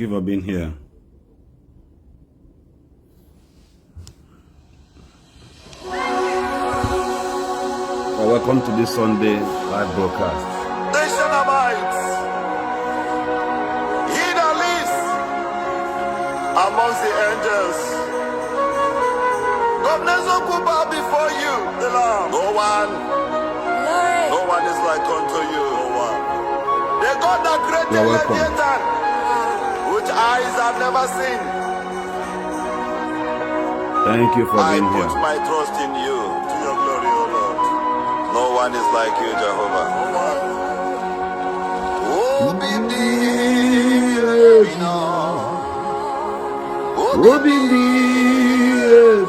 you for being here. Well, welcome to this Sunday live broadcast. He that lives amongst the angels. Governors of Cuba before you, the Lamb. No one is like unto you. No one. The God that created Leviathan, which eyes have never seen. Thank you for being here. I put my trust in you, to your glory, O Lord. No one is like you, Jehovah. No one. Oh, Bindi, Obindi,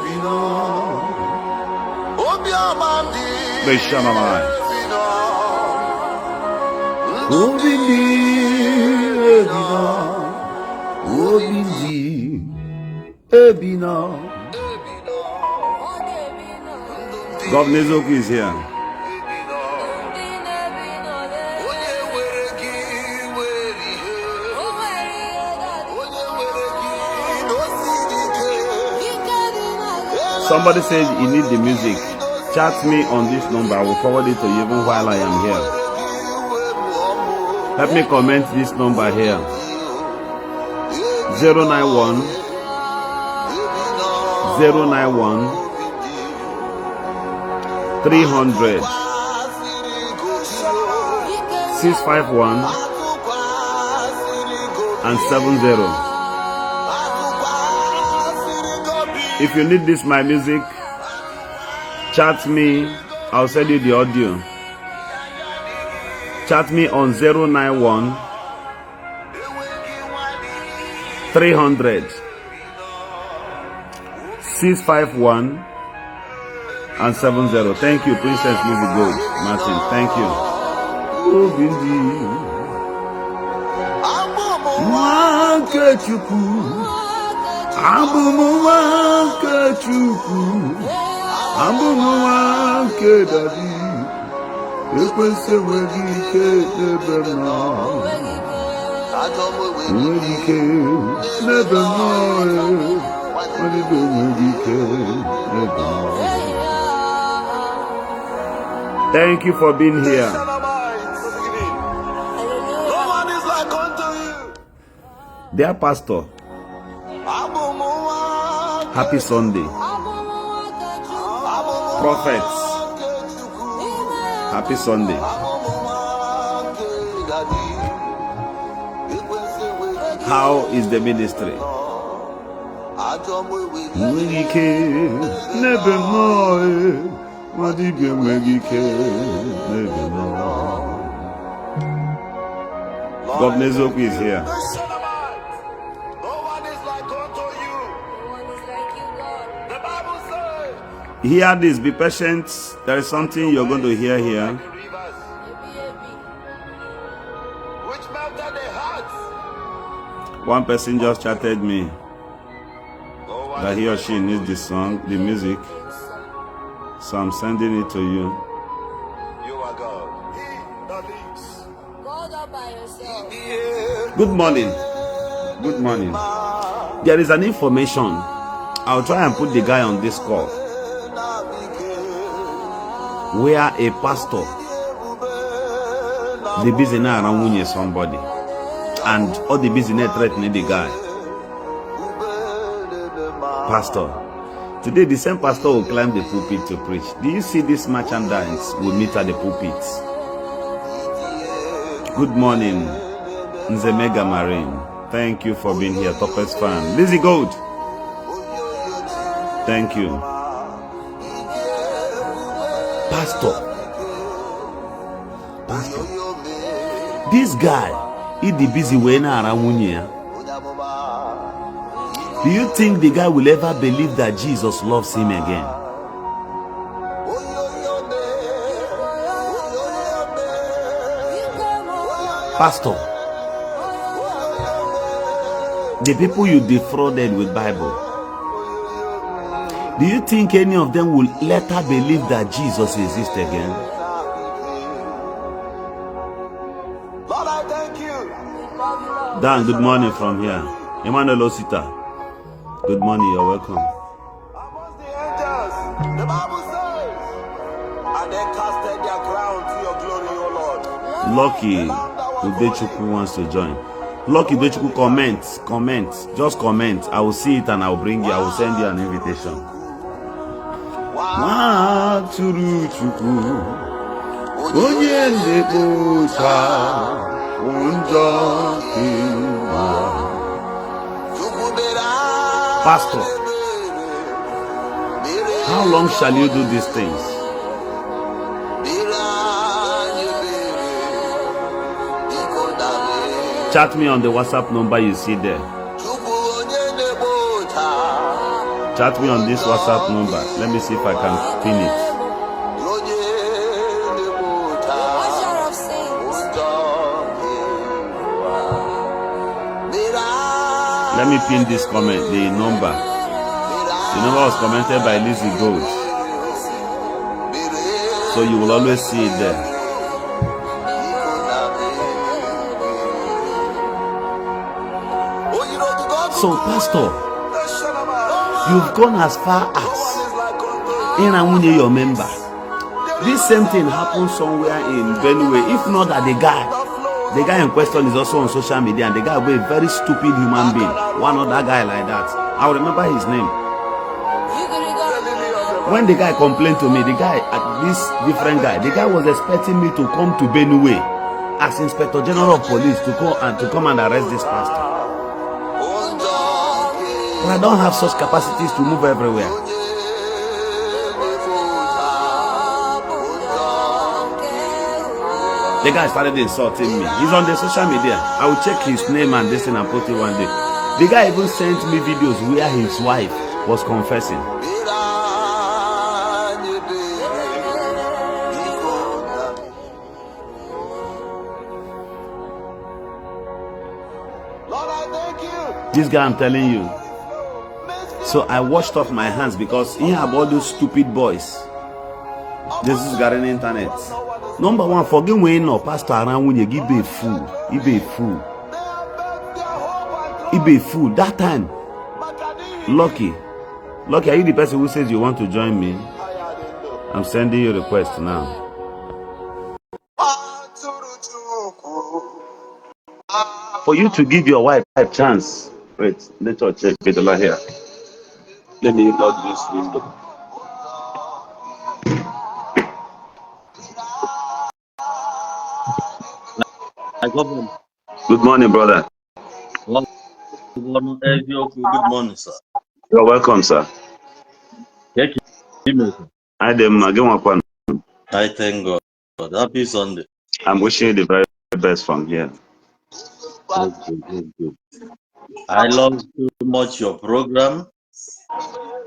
Bino. Obiamandi, Beshamamai. Bino. Obindi, Obindi, Ebina. Governor Zoku is here. Somebody said you need the music. Chat me on this number. I will forward it to you even while I am here. Help me comment this number here. 091 300 651 and 70. If you need this my music, chat me. I'll send you the audio. Chat me on 091 300 651 and 70. Thank you, Princess Music Gold Martin. Thank you. Thank you for being here. Dear Pastor, happy Sunday. Prophets, happy Sunday. How is the ministry? Governor Zoku is here. Hear this, be patient. There is something you're going to hear here. One person just chatted me that he or she needs the song, the music. So I'm sending it to you. You are God. God all by yourself. Good morning. Good morning. There is an information. I'll try and put the guy on this call. Where a pastor, the business around somebody, and all the business threatening the guy. Pastor, today the same pastor will climb the pulpit to preach. Do you see this merchandise will meet at the pulpit? Good morning, Nzemega Marine. Thank you for being here, Topaz fan. Lizzie Gold. Thank you. Pastor, this guy, he the busy way around here. Do you think the guy will ever believe that Jesus loves him again? Pastor, the people you defrauded with Bible, do you think any of them will later believe that Jesus exists again? Lord, I thank you. Dan, good morning from here. Emmanuel Osita, good morning, you're welcome. Amongst the angels, the Bible says, and they casted their crown to your glory, O Lord. Lucky Udechukwu wants to join. Lucky Udechukwu, comment, just comment. I will see it and I will bring you, I will send you an invitation. Pastor, how long shall you do these things? Chat me on the WhatsApp number you see there. Chat me on this WhatsApp number. Let me see if I can pin it. Let me pin this comment, the number. The number was commented by Lizzie Gold. So you will always see it there. So, Pastor, you've gone as far as Inawunye, your member. This same thing happened somewhere in Benue. If not that the guy in question is also on social media, and the guy was a very stupid human being. One other guy like that. I will remember his name. When the guy complained to me, the guy, this different guy, the guy was expecting me to come to Benue as Inspector General of Police to come and arrest this pastor. But I don't have such capacities to move everywhere. The guy started insulting me. He's on the social media. I will check his name and this thing and put it one day. The guy even sent me videos where his wife was confessing. This guy, I'm telling you. So I washed off my hands because he have all those stupid boys. This is got an internet. Number one, forget when no pastor around when you give a fool. He be a fool. He be a fool. That time, Lucky, are you the person who says you want to join me? I'm sending you a request now. For you to give your wife a chance. Wait, let us check it over here. Let me log this window. Good morning, brother. Good morning, sir. You're welcome, sir. I thank God. Happy Sunday. I'm wishing you the very best from here. Good. I love so much your program.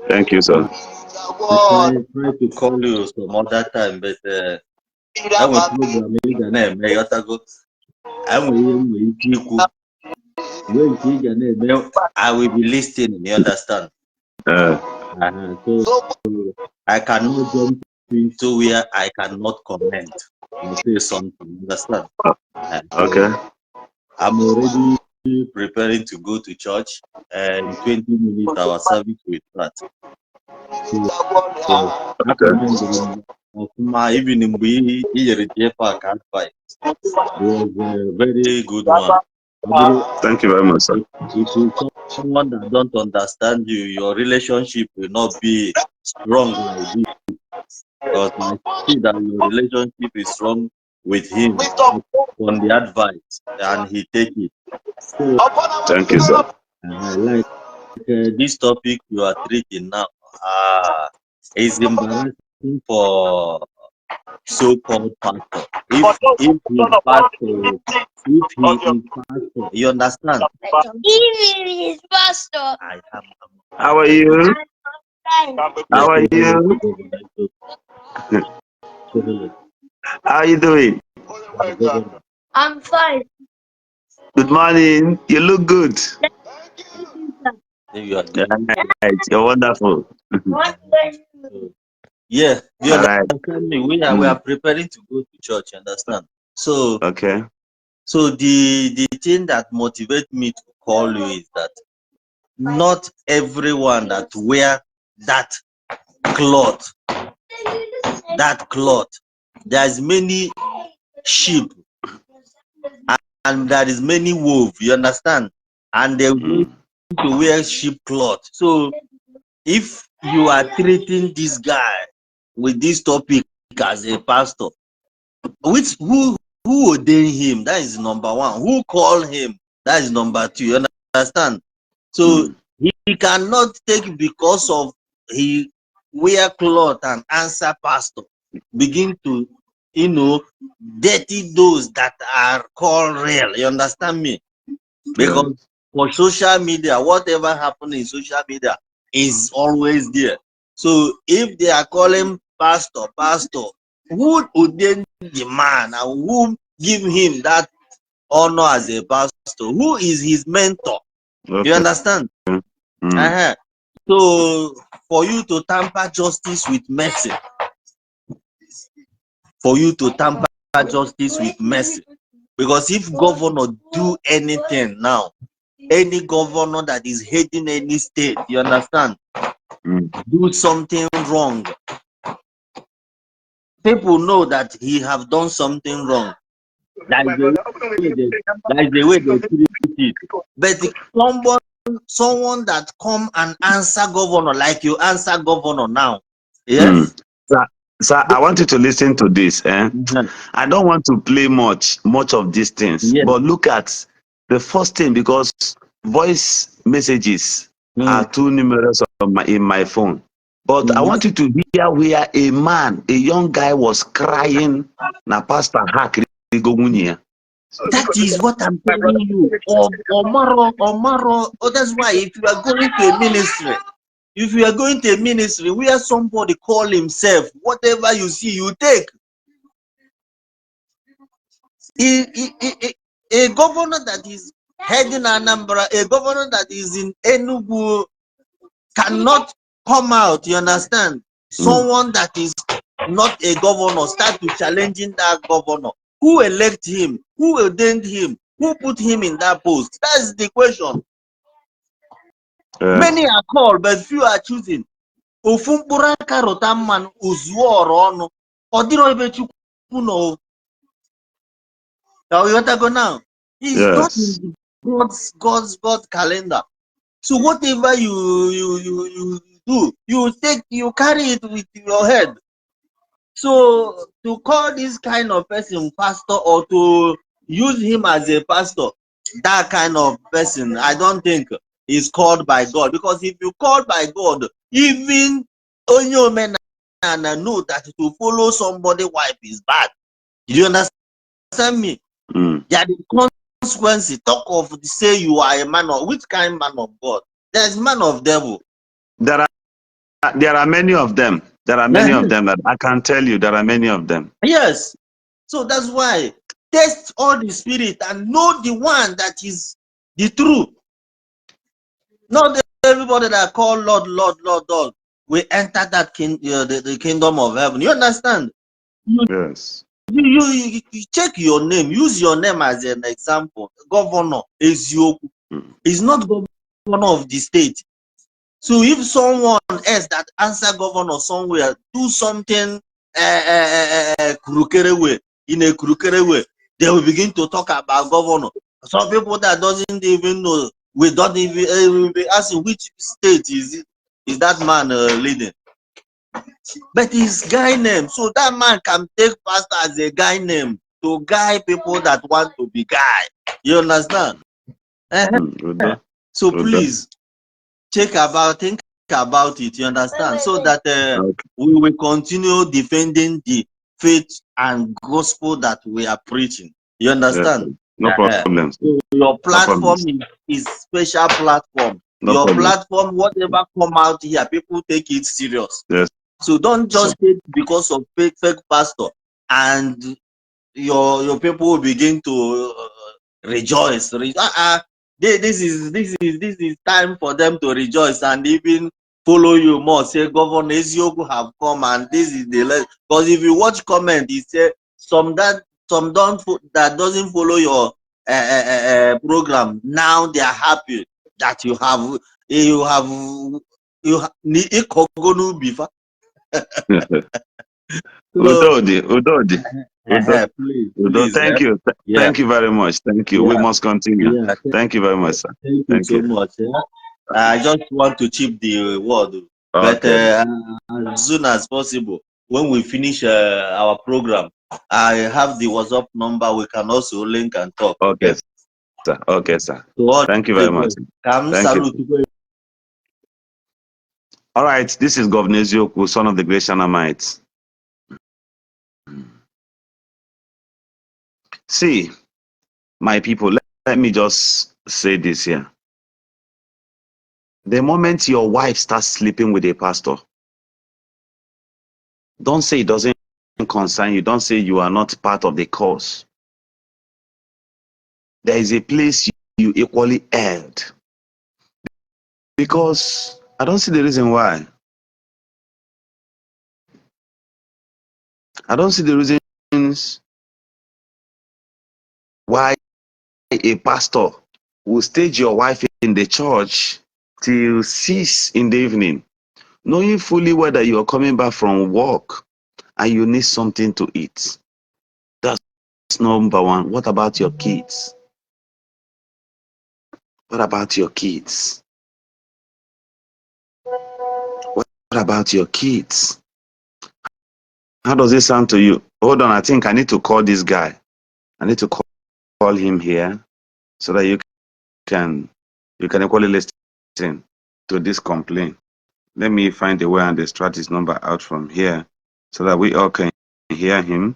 Thank you, sir. I try to call you some other time, but I will program I will be listening, you understand? So I cannot jump into where I cannot comment and say something, understand? Okay. I'm already preparing to go to church, and 20 minutes our service will start. My evening we park advice. It was a very good one. Thank you very much, sir. If you someone that don't understand you, your relationship will not be strong like this. Because I see that your relationship is strong with him on the advice, and he take it. So, thank you, sir. I like this topic you are treating now. Is embarrassing for so-called pastor. If he is pastor, you understand? If he is pastor. How are you? How are you? How are you doing? I'm fine. Good morning. You look good. You are right. You're wonderful. Yeah, you understand me. We are preparing to go to church, understand? So okay. So the thing that motivates me to call you is that not everyone that wear that cloth, there's many sheep and there is many wolf, you understand? And they will to wear sheep cloth. So if you are treating this guy with this topic as a pastor, who ordained him? That is number one. Who called him? That is number two. You understand? So he cannot take because of he wear cloth and answer pastor. Begin to, dirty those that are called real. You understand me? Because for social media, whatever happens in social media is always there. So if they are calling pastor, who ordained the man and who give him that honor as a pastor? Who is his mentor? You understand? So for you to tamper justice with mercy, because if governor do anything now, any governor that is heading any state, you understand, do something wrong, people know that he have done something wrong. That is the way they treat it. But someone that come and answer governor like you answer governor now, yes. Sir, I want you to listen to this. I don't want to play much of these things, but look at the first thing, because voice messages are too numerous in my phone. But I want you to hear where a young guy was crying. Na pastor hack. That is what I'm telling you. Omaro. That's why if you are going to a ministry, where somebody call himself, whatever you see, you take. A governor that is heading Anambra, a governor that is in Enugu cannot come out, you understand? Someone that is not a governor start to challenging that governor. Who elect him? Who ordained him? Who put him in that post? That's the question. Many are called, but few are choosing. Ofumpura karotaman uzuorono. Odiro ebechukwu no. Now you want to go now? It's not in God's calendar. So whatever you do, you carry it with your head. So to call this kind of person pastor or to use him as a pastor, that kind of person, I don't think is called by God. Because if you call by God, even Omenala know that to follow somebody wife is bad. Do you understand me? Yeah, the consequences. Talk of say you are a man of which kind man of God? There's man of devil. There are many of them. There are many of them that I can tell you. There are many of them. Yes. So that's why test all the spirit and know the one that is the truth. Not everybody that call Lord will enter that the kingdom of heaven. You understand? Yes. You check your name. Use your name as an example. Governor Isiagu is not governor of the state. So if someone else that answer governor somewhere do something crooked way, in a crooked way, they will begin to talk about governor. Some people that doesn't even know, we don't even will be asking which state is that man leading. But his guy name, so that man can take pastor as a guy name to guide people that want to be guy. You understand? So please think about it, you understand, so that we will continue defending the faith and gospel that we are preaching. You understand? No problem. So your platform is special platform. Your platform, whatever come out here, people take it serious. Yes. So don't just take because of fake pastor and your people will begin to rejoice. This is time for them to rejoice and even follow you more. Say Governor Isiagu have come and this is the because if you watch comment, he say some that doesn't follow program. Now they are happy that you have Udodi. Please, Thank you. yeah. Thank you very much. Thank you. Yeah. We must continue. Yeah. Thank you very much, sir. Thank you so much. Yeah? I just want to chip the word, but Okay. as soon as possible, when we finish our program, I have the WhatsApp number. We can also link and talk. Okay, sir. Okay, sir. So Thank you very much. Thank you. All right. This is Governor Ezioku, son of the great Shanamites. See, my people, let me just say this here. The moment your wife starts sleeping with a pastor, don't say it doesn't concern you. Don't say you are not part of the cause. There is a place you equally held. Because I don't see the reason why. I don't see the reasons why a pastor will stage your wife in the church till 6 in the evening, knowing fully whether you are coming back from work and you need something to eat. That's number one. What about your kids? What about your kids? What about your kids? How does it sound to you? Hold on, I think I need to call this guy. I need to call him here so that you can equally listen to this complaint. Let me find a way and extract his number out from here so that we all can hear him.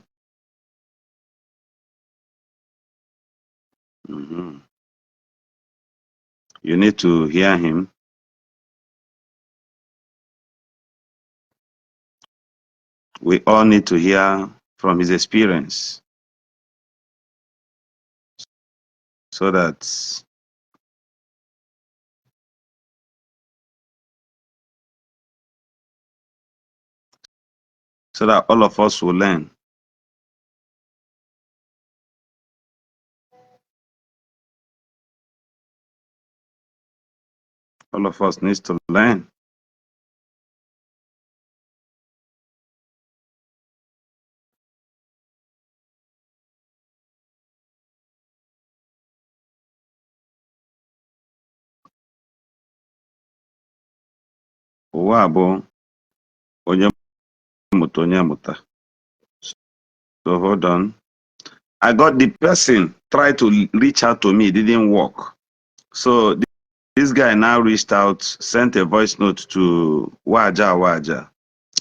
You need to hear him. We all need to hear from his experience so that all of us will learn. All of us needs to learn. So hold on. I got the person tried to reach out to me, it didn't work. So this guy now reached out, sent a voice note to Waja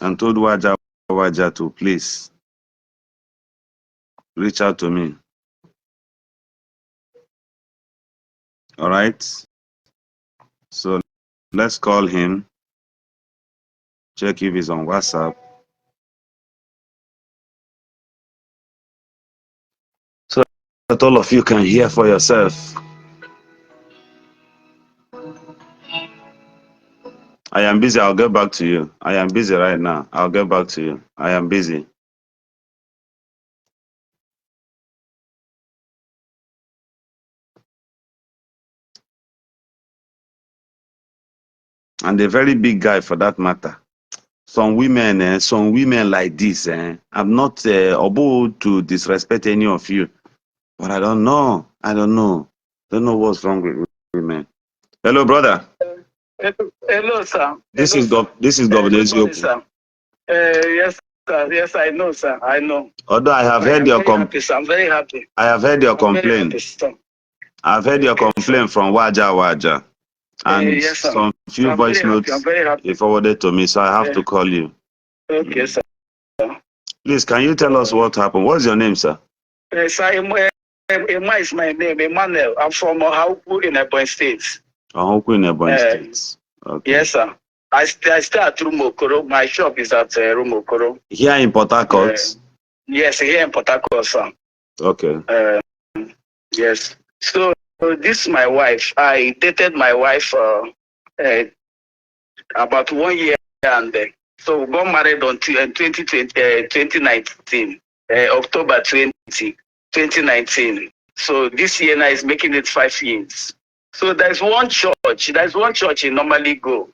and told Waja to please reach out to me. All right. So let's call him. Check if he's on WhatsApp. So that all of you can hear for yourself. I am busy. I'll get back to you. I am busy right now. I'll get back to you. I am busy. And a very big guy for that matter. Some women like this, I'm not about to disrespect any of you, but I don't know. Don't know what's wrong with women. Hello, brother. Hello, sir. This is Governor Ezioku. Yes, sir. Yes, I know, sir. I know. Although I have heard your complaint. I'm very happy. I have heard your complaint. I've heard your complaint from Waja. And yes, some few voice notes he forwarded to me, so I have to call you. Okay, sir. Please, can you tell us what happened? What's your name, sir? Sir, Emma is my name, Emmanuel. I'm from Okpu in Ebonyi State. Okpu in Ebonyi State. Okay. Yes, sir. I stay at Rumokoro. My shop is at Rumokoro. Here in Port Harcourt? Yes, here in Port Harcourt, sir. Okay. Yes. So this is my wife. I dated my wife about 1 year and so we got married on 2019, October 2019. So this year now is making it 5 years. So there's one church he normally go.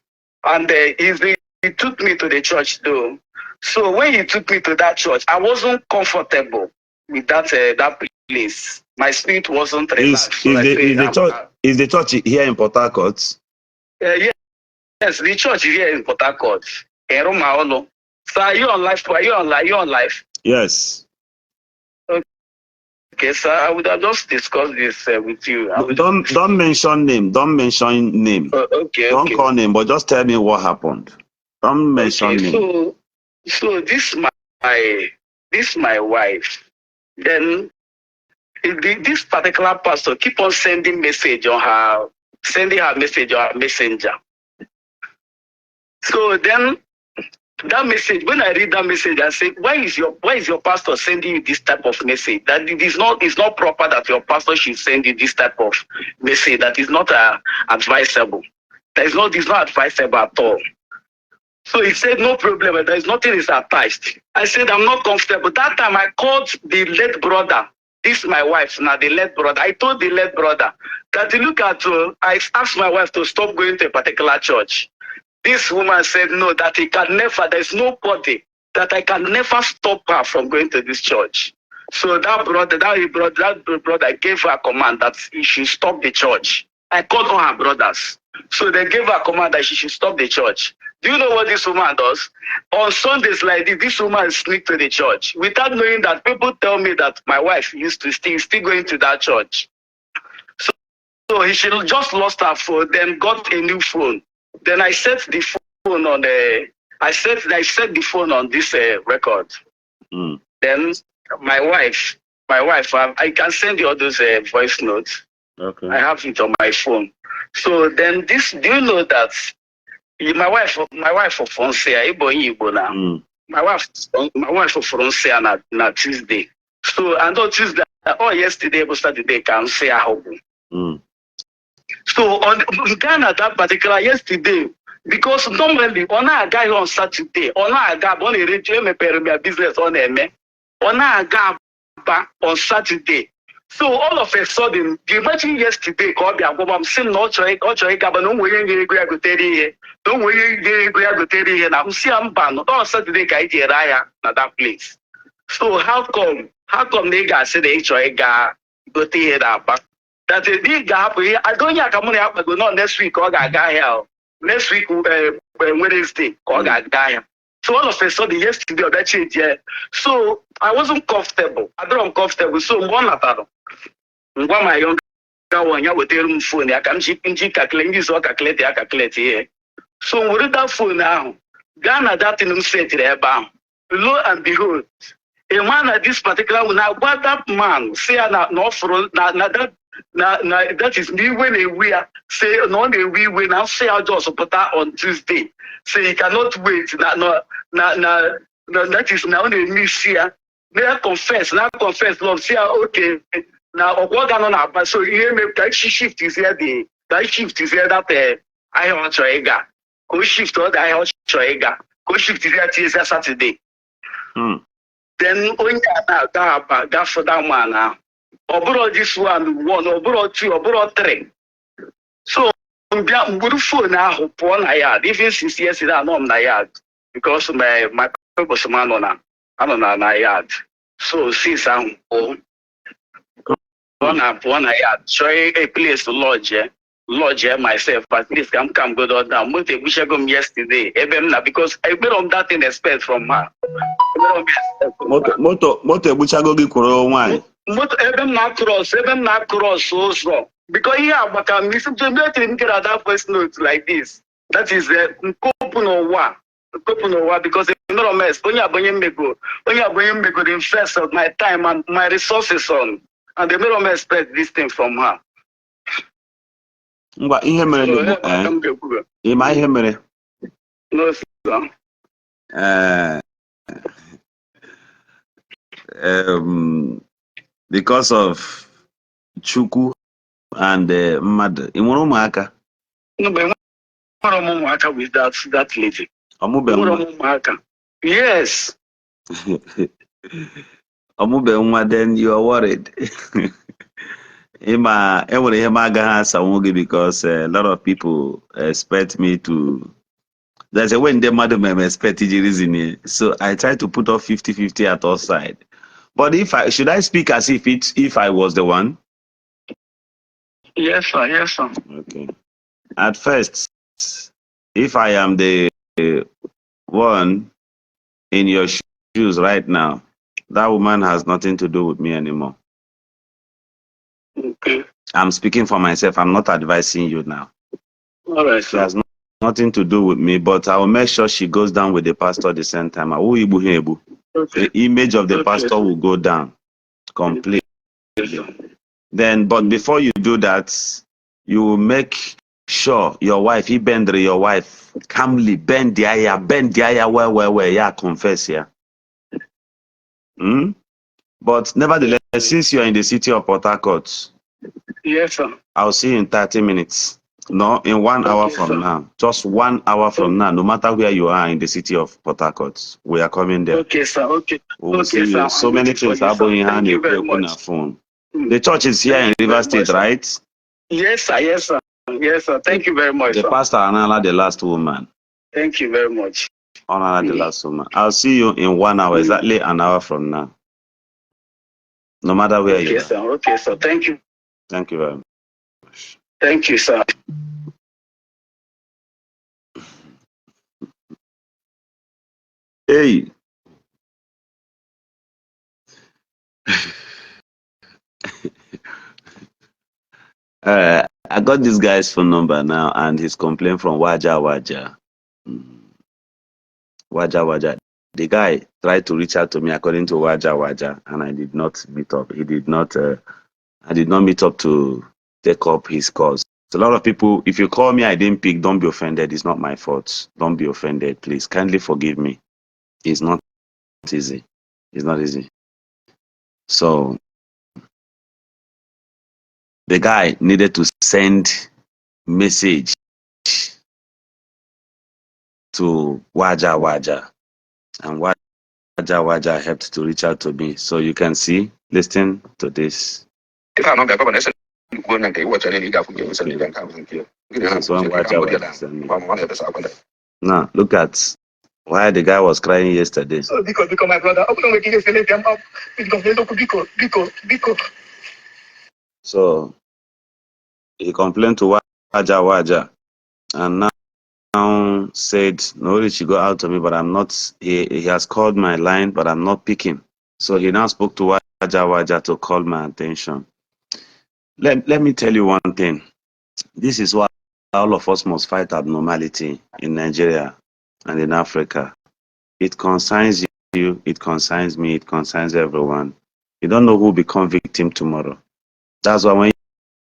And he took me to the church though. So when he took me to that church, I wasn't comfortable with that place. My spirit wasn't relaxed. Is the church here in Port Harcourt? Yes, the church is here in Port Harcourt. In Roma. So are you on live? Are you on live? Yes. Okay, so I would have just discussed this with you. Don't mention name. Don't mention name. Okay. Don't call name, but just tell me what happened. Don't mention name. So this my wife. Then this particular pastor keep on sending message on her message on her messenger. So then that message, when I read that message, I say, why is your pastor sending you this type of message? That it's not proper that your pastor should send you this type of message. That is not advisable. It's not advisable at all. So he said, no problem. There is nothing is attached. I said, I'm not comfortable. That time I called the late brother. This is my wife now, the late brother. I told the late brother that I asked my wife to stop going to a particular church. This woman said no, that there's nobody, that I can never stop her from going to this church. So that brother gave her a command that she should stop the church. I called all her brothers. So they gave her a command that she should stop the church. Do you know what this woman does? On Sundays like this woman sneaks to the church without knowing that people tell me that my wife used to still going to that church. So she just lost her phone, then got a new phone. Then I set the phone on I set the phone on this record. Then my wife, I can send you all those voice notes. Okay. I have it on my phone. So then do you know that my wife of Fonsia, Igbo now. My wife of Fonsia na Tuesday. So and on Tuesday, yesterday was Saturday, can say I hope. So on Ghana that particular yesterday, because normally on a guy on Saturday, on a guy on a radio business on a guy on Saturday. So all of a sudden, you imagine yesterday, I'm saying no choice, no way go here now. See I'm banned on Saturday guy na that place. So how come they guys say they choice go to here that that a big gap. I don't know go no next week or guy here. Next week Wednesday or guy. So all of a sudden yesterday that change so I wasn't comfortable. I don't uncomfortable. So one my younger one with their phone. I can calculate here. So with that phone now, Ghana that in set there. Lo and behold, a man at this particular one now, what that man say no for that is me when we are say no we now say I just put that on Tuesday. Say you cannot wait. That is now the miss here. Now confess, Lord. Say okay. Now what on about so here make that shift is here that I want to go shift or I want to go shift is here Saturday. Then only that for that man now. Or this one, or two, or three. So, I'm good for now, upon I had, even since yesterday, I know I had, because my purpose man on I had. So, since I'm home, one I had, try a place to lodge myself, at least come go down. We shall go yesterday, because I been on that in expect from her. Moto Buchagogi Kuro wine. Even not cross also. Because here, but I'm missing to get that voice note like this. That is the Kopunowa. Because the no mess, when you're bringing me go the invest of my time and my resources on. And the middle expect this thing from her. But in him, in my him, no, because of Chuku and Mad in Maka. No, but Maka with that lady. Amube. Yes. Amube, then you are worried. because a lot of people expect me to. There's a way in the madam expect reason. So I try to put up 50-50 at all side. But should I speak as if I was the one? Yes, sir. Yes, sir. Okay. At first, if I am the one in your shoes right now, that woman has nothing to do with me anymore. Okay. I'm speaking for myself. I'm not advising you now. All right, She sir. has nothing to do with me, but I will make sure she goes down with the pastor at the same time. Okay. The image of the pastor will go down completely. But before you do that, you will make sure your wife, your wife, calmly bend the aya, well, yeah, confess, yeah. But nevertheless, since you are in the city of Port Harcourt, yes, sir. I'll see you in 30 minutes. No, in 1 hour from now. Just 1 hour from now, no matter where you are in the city of Port Harcourt, we are coming there. Okay, sir. Okay. We'll see Sir. you. So many things happening Thank you very on much. our phone. The church is here in River State, right? Yes, sir. Yes, sir. Yes, sir. Thank you very much. The pastor Ọmenala, the last woman. Thank you very much. Ọmenala, the last woman. I'll see you in 1 hour, exactly an hour from now. No matter where you are. Sir. Okay, sir. Thank you. Thank you very much. Thank you, sir. Hey. I got this guy's phone number now and his complaint from Waja. Waja. The guy tried to reach out to me according to Waja, and I did not meet up. I did not meet up to take up his calls. A lot of people, if you call me, I didn't pick, don't be offended. It's not my fault. Don't be offended, please. Kindly forgive me. It's not easy. It's not easy. So the guy needed to send message to Waja, and Waja helped to reach out to me. So you can see, listen to this. This is one Waja. Now look at why the guy was crying yesterday. Because my brother, so he complained to Waja, and now said, no, she go out to me, but I'm not. He has called my line, but I'm not picking. So he now spoke to Waja to call my attention. Let me tell you one thing. This is why all of us must fight abnormality in Nigeria and in Africa. It concerns you, it concerns me, it concerns everyone. You don't know who will become victim tomorrow. That's why when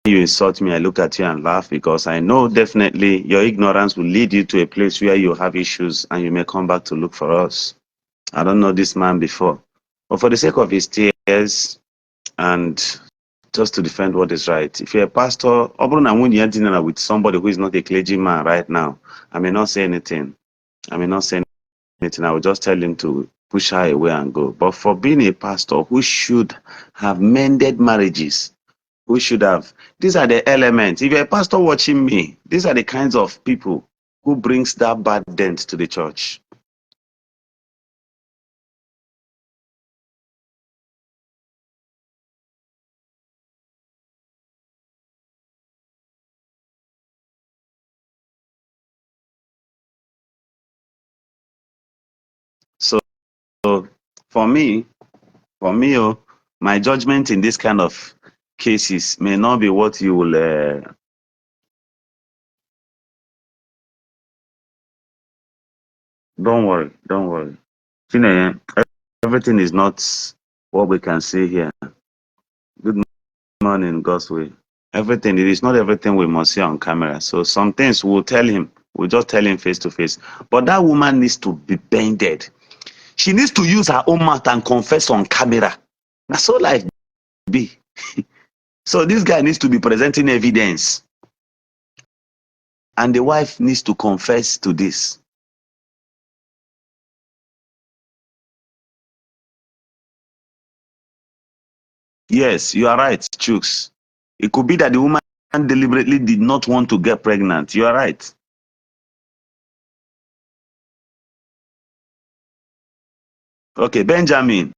you insult me, I look at you and laugh, because I know definitely your ignorance will lead you to a place where you have issues and you may come back to look for us. I don't know this man before, but for the sake of his tears and just to defend what is right, if you're a pastor, with somebody who is not a clergyman right now, I may not say anything. I will just tell him to push her away and go. But for being a pastor who should have mended marriages, who should have, these are the elements. If you're a pastor watching me, these are the kinds of people who brings that bad dent to the church. So for me, my judgment in this kind of cases may not be what you will. Don't worry. Everything is not what we can see here. Good morning, God's way. Everything, it is not everything we must see on camera. So some things we'll just tell him face to face. But that woman needs to be bended. She needs to use her own mouth and confess on camera. That's all life be. So this guy needs to be presenting evidence. And the wife needs to confess to this. Yes, you are right, Chooks. It could be that the woman deliberately did not want to get pregnant. You are right. Okay, Benjamin.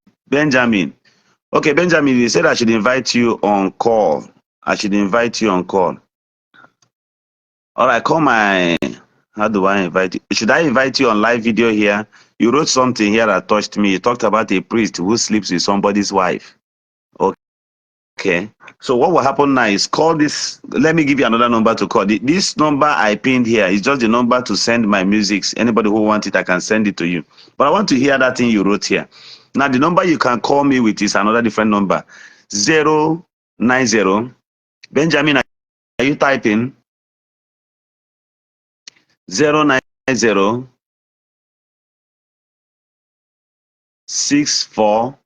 Okay, Benjamin, you said I should invite you on call. I should invite you on call. All right, call my... How do I invite you? Should I invite you on live video here? You wrote something here that touched me. You talked about a priest who sleeps with somebody's wife. Okay. So what will happen now is call this. Let me give you another number to call. This number I pinned here is just the number to send my music. Anybody who wants it, I can send it to you. But I want to hear that thing you wrote here. Now, the number you can call me with is another different number. 090. Benjamin, are you typing? 090 64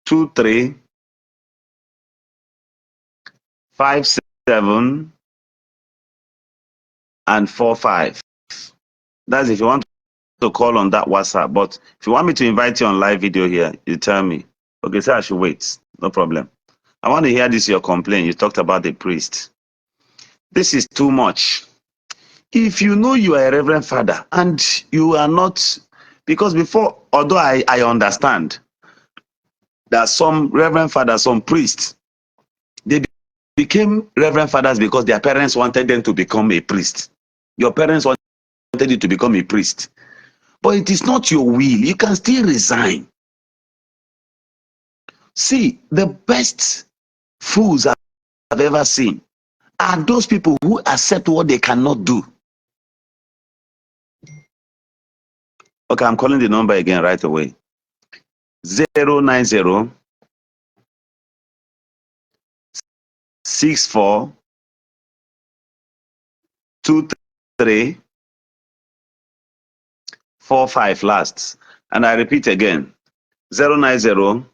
23 57 and 45. That's if you want to call on that WhatsApp. But if you want me to invite you on live video here, you tell me. Okay, so I should wait. No problem. I want to hear this, your complaint. You talked about the priest. This is too much. If you know you are a reverend father and you are not, because before, although I understand that some reverend fathers, some priests, they became reverend fathers because their parents wanted them to become a priest. Your parents wanted you to become a priest. But it is not your will. You can still resign. See, the best fools I've ever seen are those people who accept what they cannot do. Okay, I'm calling the number again right away. 090 64 23 45 last. And I repeat again, 090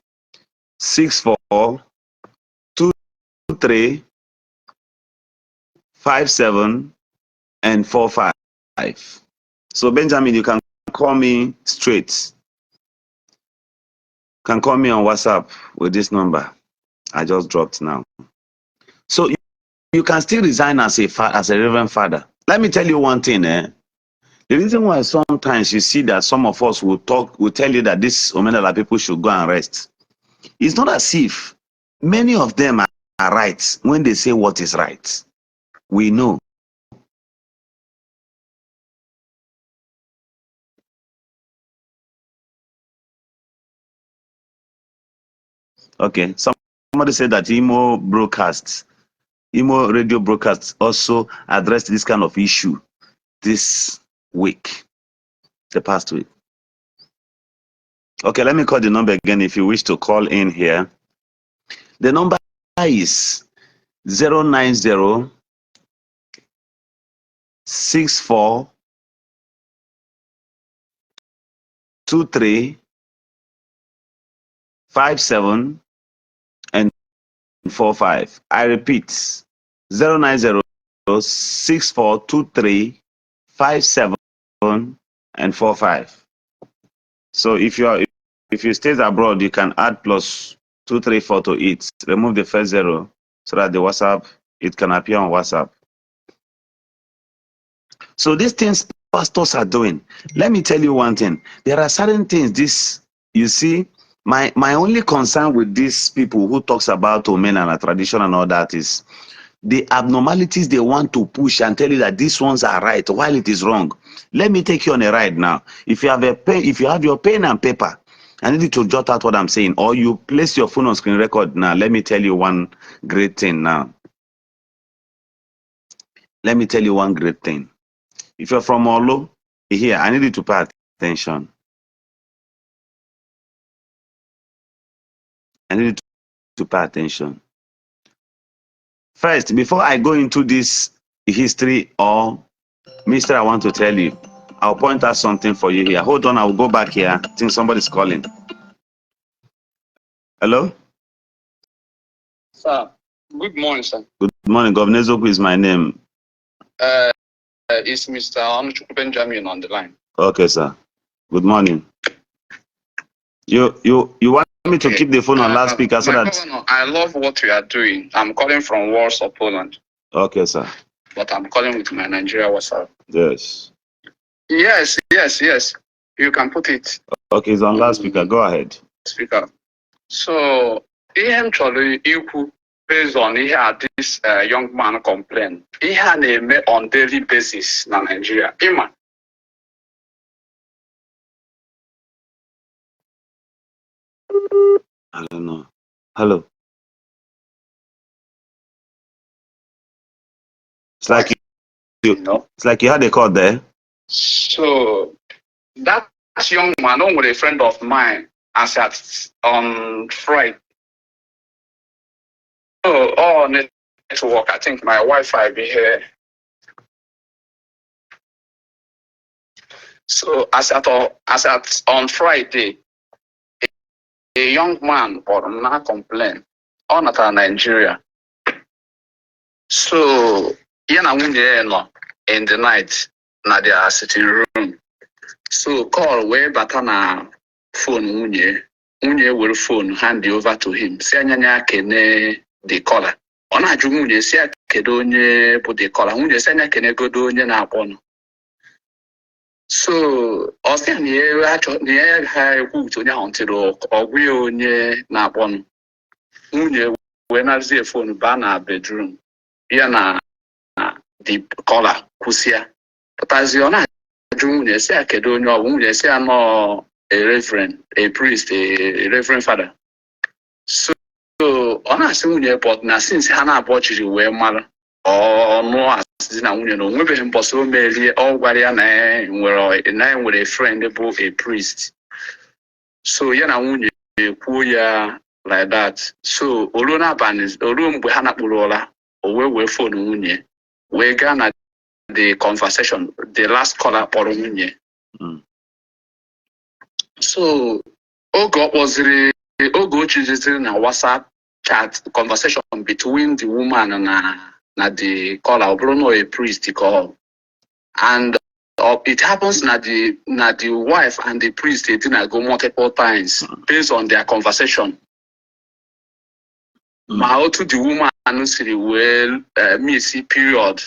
64 23 57 and 45. So Benjamin, you can call me straight. You can call me on WhatsApp with this number I just dropped now. So you can still resign as a reverend father. Let me tell you one thing. The reason why sometimes you see that some of us will tell you that this Omenala people should go and rest. It's not as if many of them are right when they say what is right. We know. Okay, somebody said that Imo radio broadcasts also addressed this kind of issue this week, the past week. Okay, let me call the number again if you wish to call in here. The number is 090 64 23 57 and 45. I repeat, 090 64 23 57 and 45. So if you stay abroad, you can add +234 to it. Remove the first 0 so that the WhatsApp, it can appear on WhatsApp. So these things pastors are doing. Let me tell you one thing. There are certain things you see, my only concern with these people who talks about Omenala tradition and all that is the abnormalities they want to push and tell you that these ones are right while it is wrong. Let me take you on a ride now. If you have your pen and paper, I need you to jot out what I'm saying, or you place your phone on screen record now. Let me tell you one great thing now. Let me tell you one great thing. If you're from Olo, here, I need you to pay attention. I need you to pay attention. First, before I go into this history or mystery I want to tell you, I'll point out something for you here. Hold on, I'll go back here. I think somebody's calling. Hello? Sir, good morning, sir. Good morning. Governor Zoku is my name. It's Mr. Benjamin on the line. Okay, sir. Good morning. You want me to keep the phone on loudspeaker so that. Governor, I love what you are doing. I'm calling from Warsaw, Poland. Okay, sir. But I'm calling with my Nigeria WhatsApp. Yes. Yes. You can put it. Okay, it's on loudspeaker. Go ahead. Speaker. So, I'm chọrọ ikwu based on this young man complain. Ihe na-eme on daily basis na Nigeria. Ima. I don't know. Hello. It's like it's like you had a call there. So that young man, with a friend of mine, as at on Friday. Oh, network. I think my Wi-Fi be here. So as at on Friday, a young man or not complain on Nigeria. So yana nwunye no in the night na their sitting room. So call way bata na phone nwunye will phone hand over to him. Si anyanya kene the caller. Ona aju nwunye si kedo onye bu the caller. Nwunye si anya kene godo onye na akpọ. So osia ni acho ni ha ekwu onye ahụ ntiro ogwe onye na akpọ. Nwunye we na zie phone ba na bedroom. Ya na the caller kusia. But as you na nwunye si kedo onye ọ nwunye si anọ a reverend, a priest, a reverend father. So on a nwunye but na since Hana Bochiri we mara or no as na nwunye no nwebe mboso meli all gwara na nwere a friend bụ a priest. So ya na nwunye kwuo ya like that. So olu na abani olu mgbe ha nakpuru ụra o we phone nwunye we ga na the conversation the last caller kpọrọ nwunye. So oge ochiziri na WhatsApp chat conversation between the woman and the caller, Bruno a priest call. And it happens that the wife and the priest they didn't go multiple times based on their conversation. How to the woman say well missy period.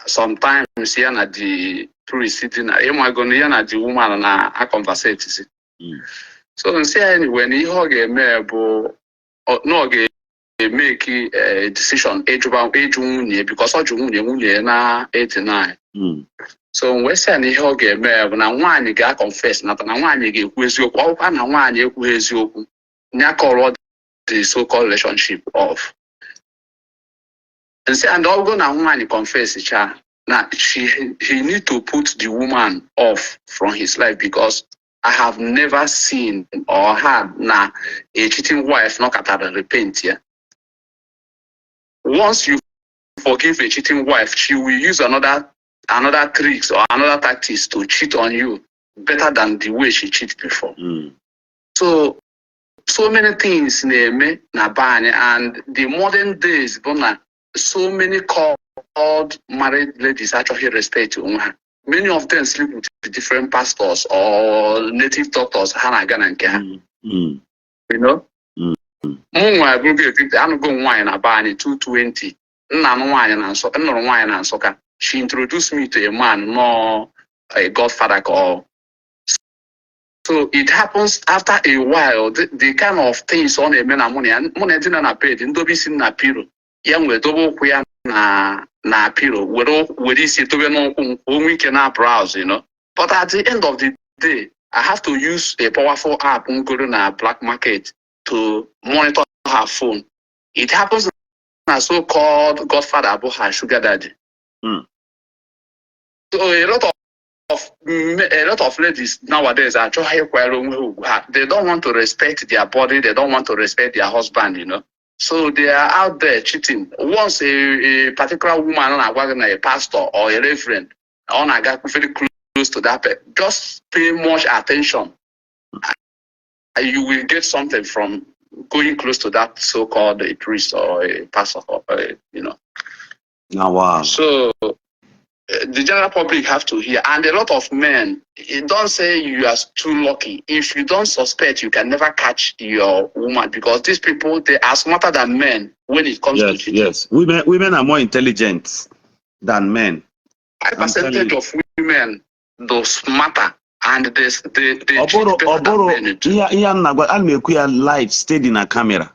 Sometimes here na the priest sitting at the woman and a conversation. So say anyway, when he hug a mebo no make a decision age because of na 89. So we say ni hug a mebo na nwanyị ga confess na nwanyị ga ekwu eziokwu ọkwa na nwanyị ekwu eziokwu nya call the so-called relationship of. And say and all go na nwanyị confess cha na he need to put the woman off from his life because I have never seen or had a cheating wife not at repent here. Once you forgive a cheating wife, she will use another tricks or another tactics to cheat on you better than the way she cheated before. So many things na bani and the modern days, so many called married ladies actually respect her. Many of them sleep with different pastors or native doctors. You know? I'm going wine about 220. She introduced me to a man, more a godfather call. So it happens after a while, the kind of things on a man and money didn't appear in Dobis in Napiro. Young with double queer na piro we see to no we can browse, you know. But at the end of the day, I have to use a powerful app on na black market to monitor her phone. It happens na so-called godfather about her sugar daddy. So a lot of ladies nowadays are they don't want to respect their body, they don't want to respect their husband, you know. So they are out there cheating. Once a particular woman on a pastor or a reverend on a guy very close to that, just pay much attention. You will get something from going close to that so-called a priest or a pastor, or you know. Oh, wow. So the general public have to hear. And a lot of men, don't say you are too lucky. If you don't suspect, you can never catch your woman, because these people, they are smarter than men when it comes to cheating. Yes. Women are more intelligent than men. High percentage of women, though smarter, and they life stayed in a camera.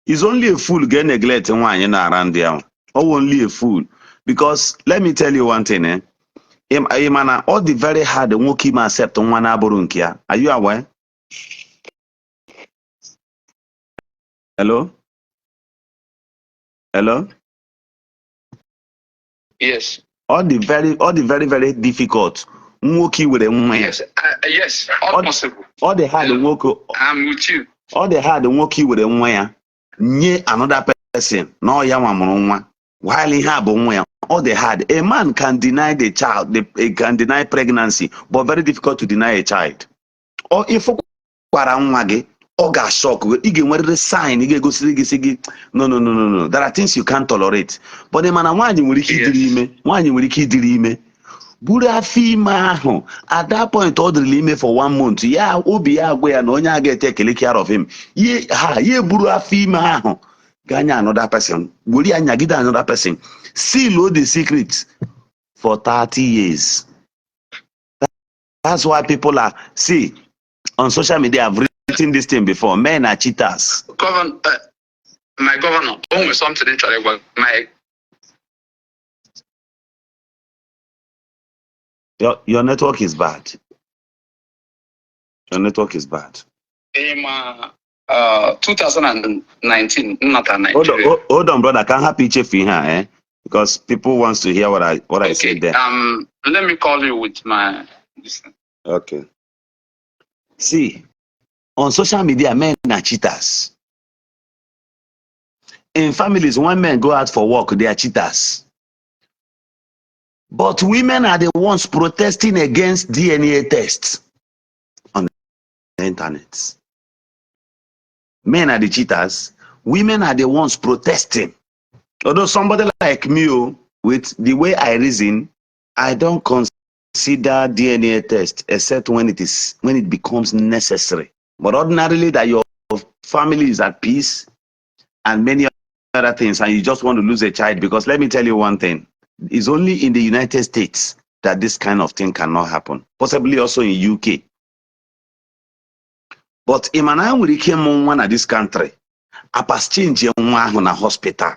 It's only a fool get neglect one around there. Or only a fool. Because let me tell you one thing, all the very hard won't keep accept on one aborunkia. Are you aware? Hello? Hello? Yes. All the very, very difficult. Yes, yes, all possible. All the hard work. I'm with you. All the hard work with a wire. Nye another person. No yama while he have all the hard. A man can deny the child, he can deny pregnancy, but very difficult to deny a child. Or if Oga shock, you get the sign, you go see no. There are things you can't tolerate. But the man one you will dream. Buddha female at that point all the limit for 1 month. Yeah, Obi Agwe and Onya get take care of him. Ye Buddha female. Ganya another person. Buri Anyagida another person. Seal the secrets for 30 years. That's why people are on social media I've written this thing before. Men are cheaters. My governor, something my Your network is bad. Your network is bad. 2019, not a hold on, brother. Can't happy chief here, because people wants to hear what I said there. Let me call you with my. Okay. See, on social media, men are cheaters. In families, when men go out for work, they are cheaters. But women are the ones protesting against DNA tests on the internet. Men are the cheaters. Women are the ones protesting. Although somebody like me, with the way I reason, I don't consider DNA test except when it becomes necessary. But ordinarily, that your family is at peace and many other things, and you just want to lose a child, because let me tell you one thing. It's only in the United States that this kind of thing cannot happen. Possibly also in UK. But if I came one at this country, I pass change in a hospital.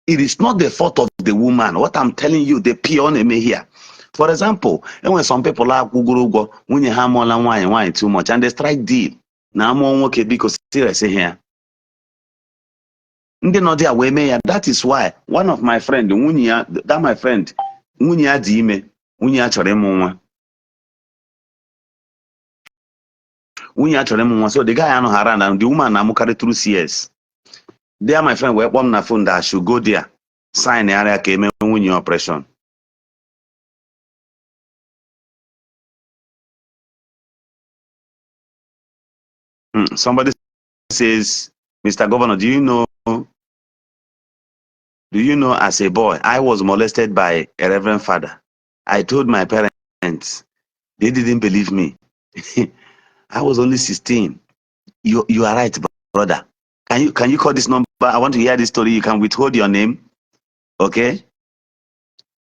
It is not the fault of the woman. What I'm telling you, the peon me here. For example, when some people are Google when you have more than wine too much, and they strike deal. Now I'm okay because serious here. That is why one of my friend, that my friend, so the guy I know around and the woman I'm carry through CS. There, my friend, we're on the phone that I should go there, sign the area came when your operation. Somebody says, Mr. Governor, do you know as a boy, I was molested by a reverend father. I told my parents, they didn't believe me. I was only 16. You are right, brother. Can you call this number? I want to hear this story. You can withhold your name. Okay?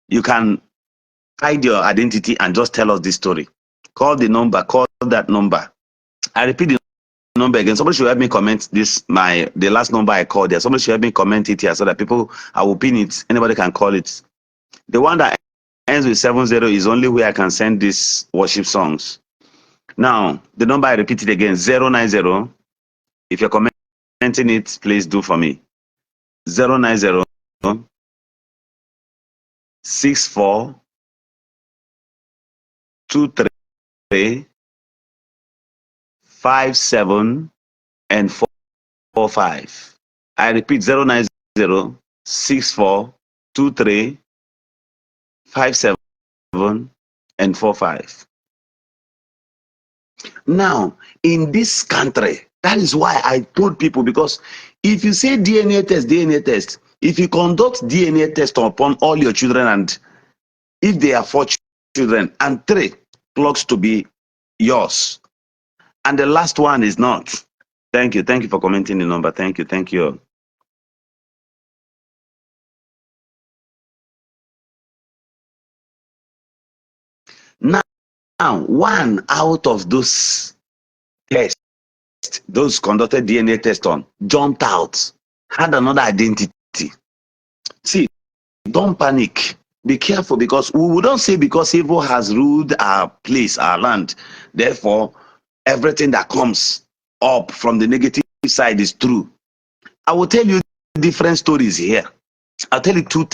You can hide your identity and just tell us this story. Call the number, call that number. I repeat the number again. Somebody should help me comment this, the last number I called there. Somebody should help me comment it here so that people, I will pin it. Anybody can call it. The one that ends with 70 is only where I can send these worship songs. Now, the number I repeat it again, 090. If you're commenting it, please do for me. 090 64 23 57 and 45. I repeat, 090 64 23 57 and 45. Now, in this country, that is why I told people, because if you say DNA test, if you conduct DNA test upon all your children and if they are 4 children, and 3 clocks to be yours, and the last one is not. Thank you for commenting the number. Thank you. Now, one out of those tests, those conducted DNA test on, jumped out, had another identity. See, don't panic. Be careful, because we wouldn't say because evil has ruled our place, our land, therefore everything that comes up from the negative side is true. I will tell you different stories here. I'll tell you 2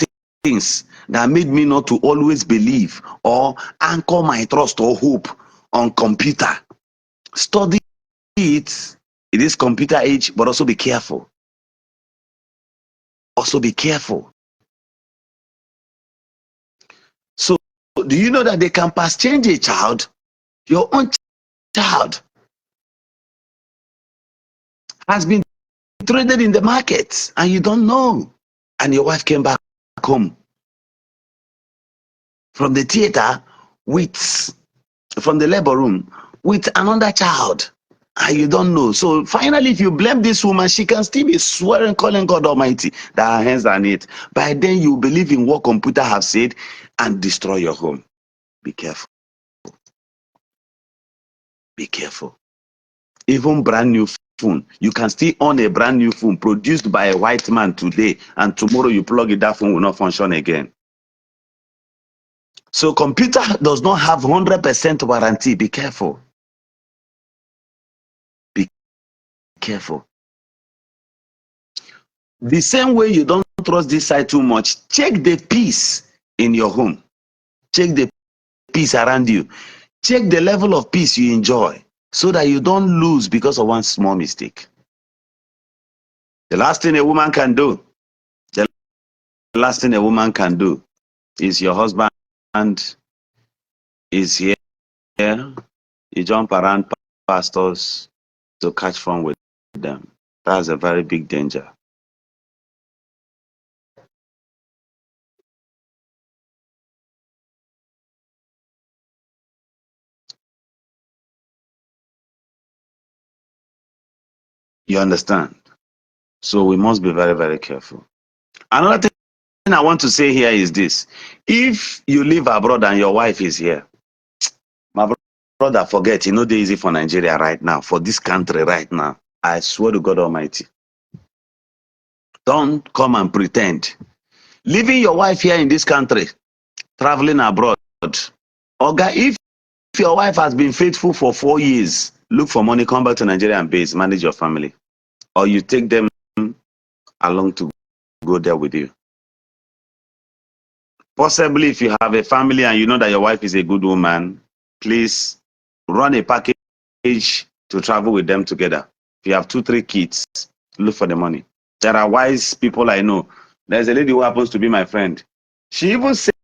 things that made me not to always believe or anchor my trust or hope on computer. Study it. It is computer age, but also be careful. So, do you know that they can pass change a child? Your own child has been traded in the market and you don't know. And your wife came back home from the theater from the labor room with another child, and you don't know. So finally, if you blame this woman, she can still be swearing, calling God Almighty that her hands are in it. By then, you believe in what computer have said and destroy your home. Be careful. Be careful. Even brand new phone, you can still own a brand new phone produced by a white man today, and tomorrow you plug it, that phone will not function again. So computer does not have 100% warranty. Be careful. Be careful. The same way you don't trust this side too much, check the peace in your home. Check the peace around you. Check the level of peace you enjoy so that you don't lose because of one small mistake. The last thing a woman can do, is your husband is here. You jump around pastors to catch fun with them. That's a very big danger. You understand? So we must be very, very careful. Another thing I want to say here is this. If you live abroad and your wife is here, my brother, forget, it's not easy for Nigeria right now, for this country right now. I swear to God Almighty. Don't come and pretend. Leaving your wife here in this country, traveling abroad. Oga, if your wife has been faithful for 4 years, look for money, come back to Nigeria and base, manage your family. Or you take them along to go there with you. Possibly if you have a family and you know that your wife is a good woman, please run a package to travel with them together. If you have 2, 3 kids, look for the money. There are wise people I know. There's a lady who happens to be my friend. She even said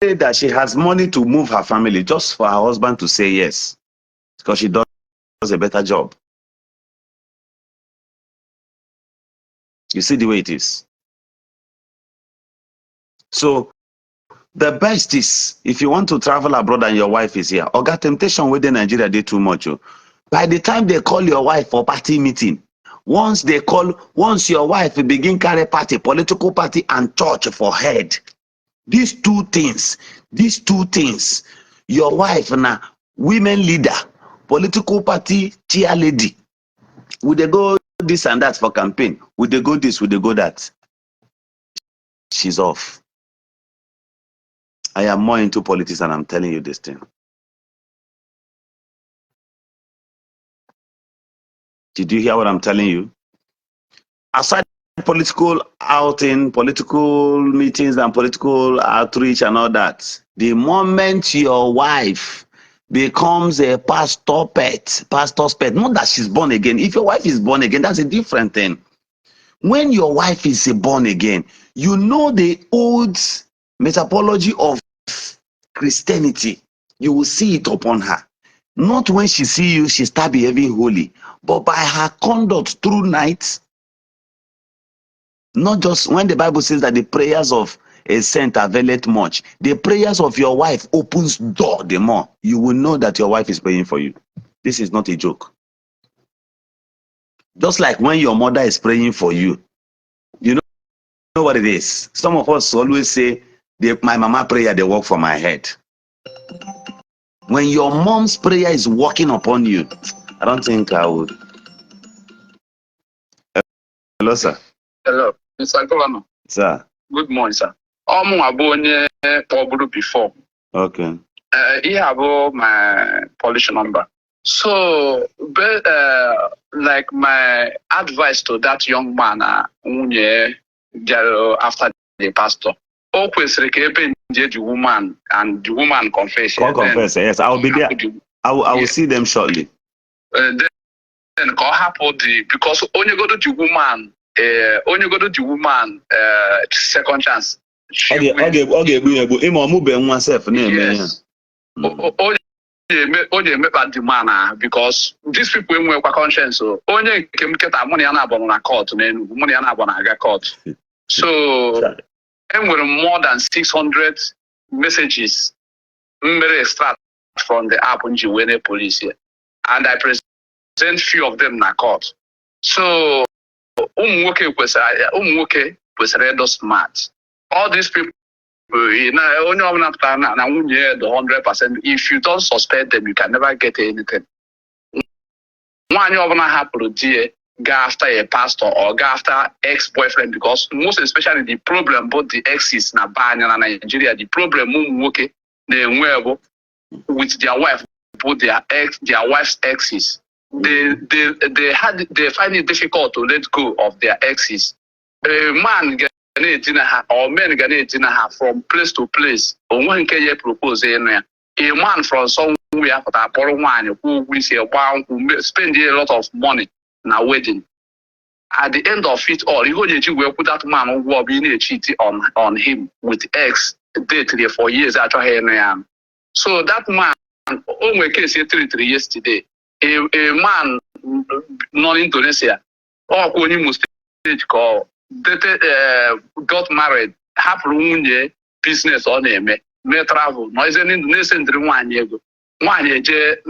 that she has money to move her family just for her husband to say yes, because she does a better job. You see the way it is. So the best is, if you want to travel abroad and your wife is here, Oga, temptation within Nigeria did too much. By the time they call your wife for party meeting, once your wife begin carry party, political party and church for head, these two things, your wife na women leader, political party chair lady, would they go this and that for campaign? Would they go this? Would they go that? She's off. I am more into politics and I'm telling you this thing. Did you hear what I'm telling you? Aside political outing, political meetings and political outreach and all that, the moment your wife becomes a pastor's pet, not that she's born again. If your wife is born again, that's a different thing. When your wife is born again, you know the old methodology of Christianity. You will see it upon her. Not when she see you, she start behaving holy, but by her conduct through night. Not just when the Bible says that the prayers of a scent availeth much. The prayers of your wife opens door the more. You will know that your wife is praying for you. This is not a joke. Just like when your mother is praying for you, you know what it is. Some of us always say, my mama prayer, they work for my head. When your mom's prayer is working upon you, I don't think I would. Hello, sir. Hello, Mr. Governor. Sir. Good morning, sir. I'm Bobble before. Okay. He have my polish number. So, like my advice to that young man, after the pastor, always the woman and the woman confess. Confess, yes, I will be there. I will see them shortly. Then because only go to the woman, second chance. Okay, yes. Only make that demand because these people will have conscience. So only can get money on a court, then money on a court. So and with more than 600 messages, extract from the app on the police here, and I present few of them in a court. So was smart. All these people. Only the 100%. If you don't suspect them, you can never get anything. One you have to go after a pastor or go after ex-boyfriend because most especially the problem both the exes na Banya and Nigeria, the problem they with their wife, both their wife's exes. They find it difficult to let go of their exes. A man or men from place to place. Or one can you propose a man from somewhere for a poor one who we see a one who spend a lot of money in a wedding. At the end of it all, you will put that man who will be cheating on him with ex date for years after him. So that man, only case 3 yesterday, a man non Indonesia or when you must call. Got married, have business on him, may travel, noise in Indonesian 1 year ago. 1 year,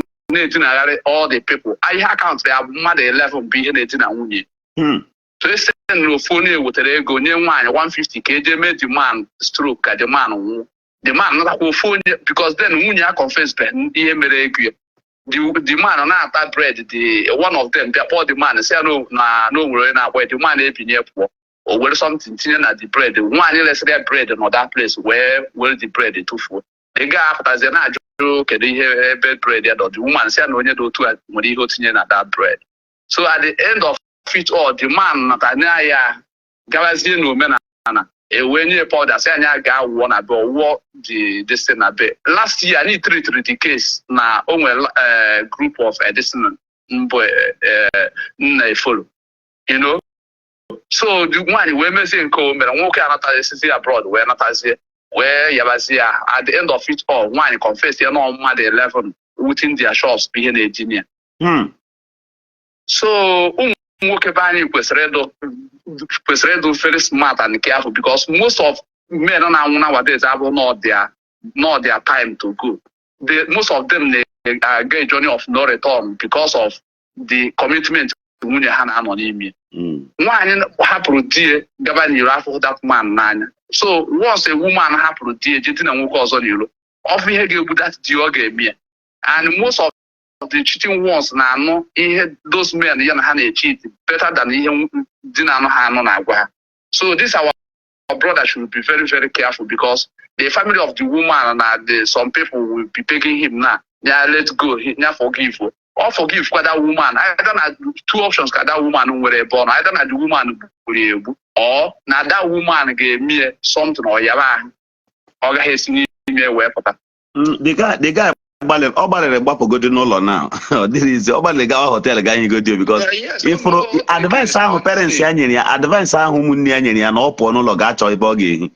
all the people. I account they have mother 11 being 18 and 1 year. So they send no phone with a go near 150 kg made the man stroke at the man. The man not a phone because then Munya confessed the man on that bread, the one of them, they bought the man and say no, we're not where the man is near poor. Or where something at the bread, one less their bread in that place where the bread is too full. The guy as an joke, they have bed bread, or the woman said, no, you do to when he got in at that bread. So at the end of it all, the man, Natanaya, Gavazino Menana, a when you powder, Sanya guy won about what the destiny bit. Last year, I need treated the case now, a group of Edison, follow, you know. So the one we missing come and walk out abroad where not as where Yabazia at the end of it all, one confess you're not mad 11 within their shops being a engineer. So Mukabani was very smart and careful because most of men nowadays have not their time to go. Most of them they get a journey of no return because of the commitment to anonymity. One happened to govern you after that man. So once a woman happened to getting a cause on you, often you get that you and most of the cheating ones now those men cheat better than him didn't. So this our brother should be very, very careful because the family of the woman and some people will be begging him now. Yeah, let's go. Now forgive. Or forgive for that woman. I don't have 2 options. That woman who were born. I don't have the woman who or now that woman gave me something or yaba or has me where. The guy. Now, this is hotel guy you go to because if for advice parents advice no pono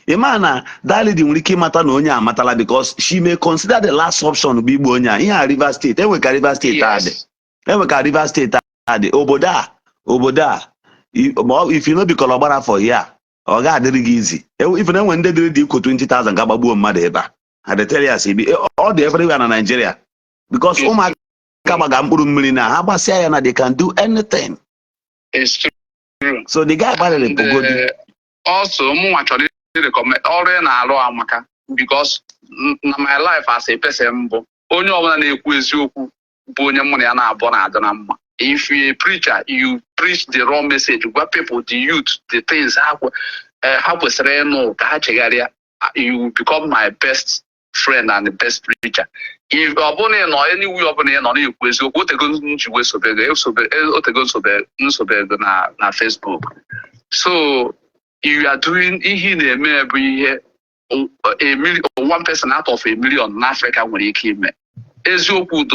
Imana that lady will keep matter no nya matala because she may consider the last option to be bonya in River State. Then we can River State River State Oboda. If you know the collaborator for here, Or God did easy. Even when they did equal 20,000 gababu madeba. Had they tell us all the everywhere in Nigeria. Because oh my kabagamburu milina, Habasiana, they can do anything. It's true. So the guy bought the also actually recommend amaka because my life as a person onye ọbụla na-ekwu eziokwu bụ onye mụ na ya na-abụ na-adị na mma. If you're a preacher, you preach the wrong message. What people, the youth, the things, you become my best friend and the best preacher. If abone no anyway abone no na ekwezo go tego njiwe sobega na Facebook. So you are doing ihe na-eme every year one person out of a million in Africa nwere ike ime. Eziokwu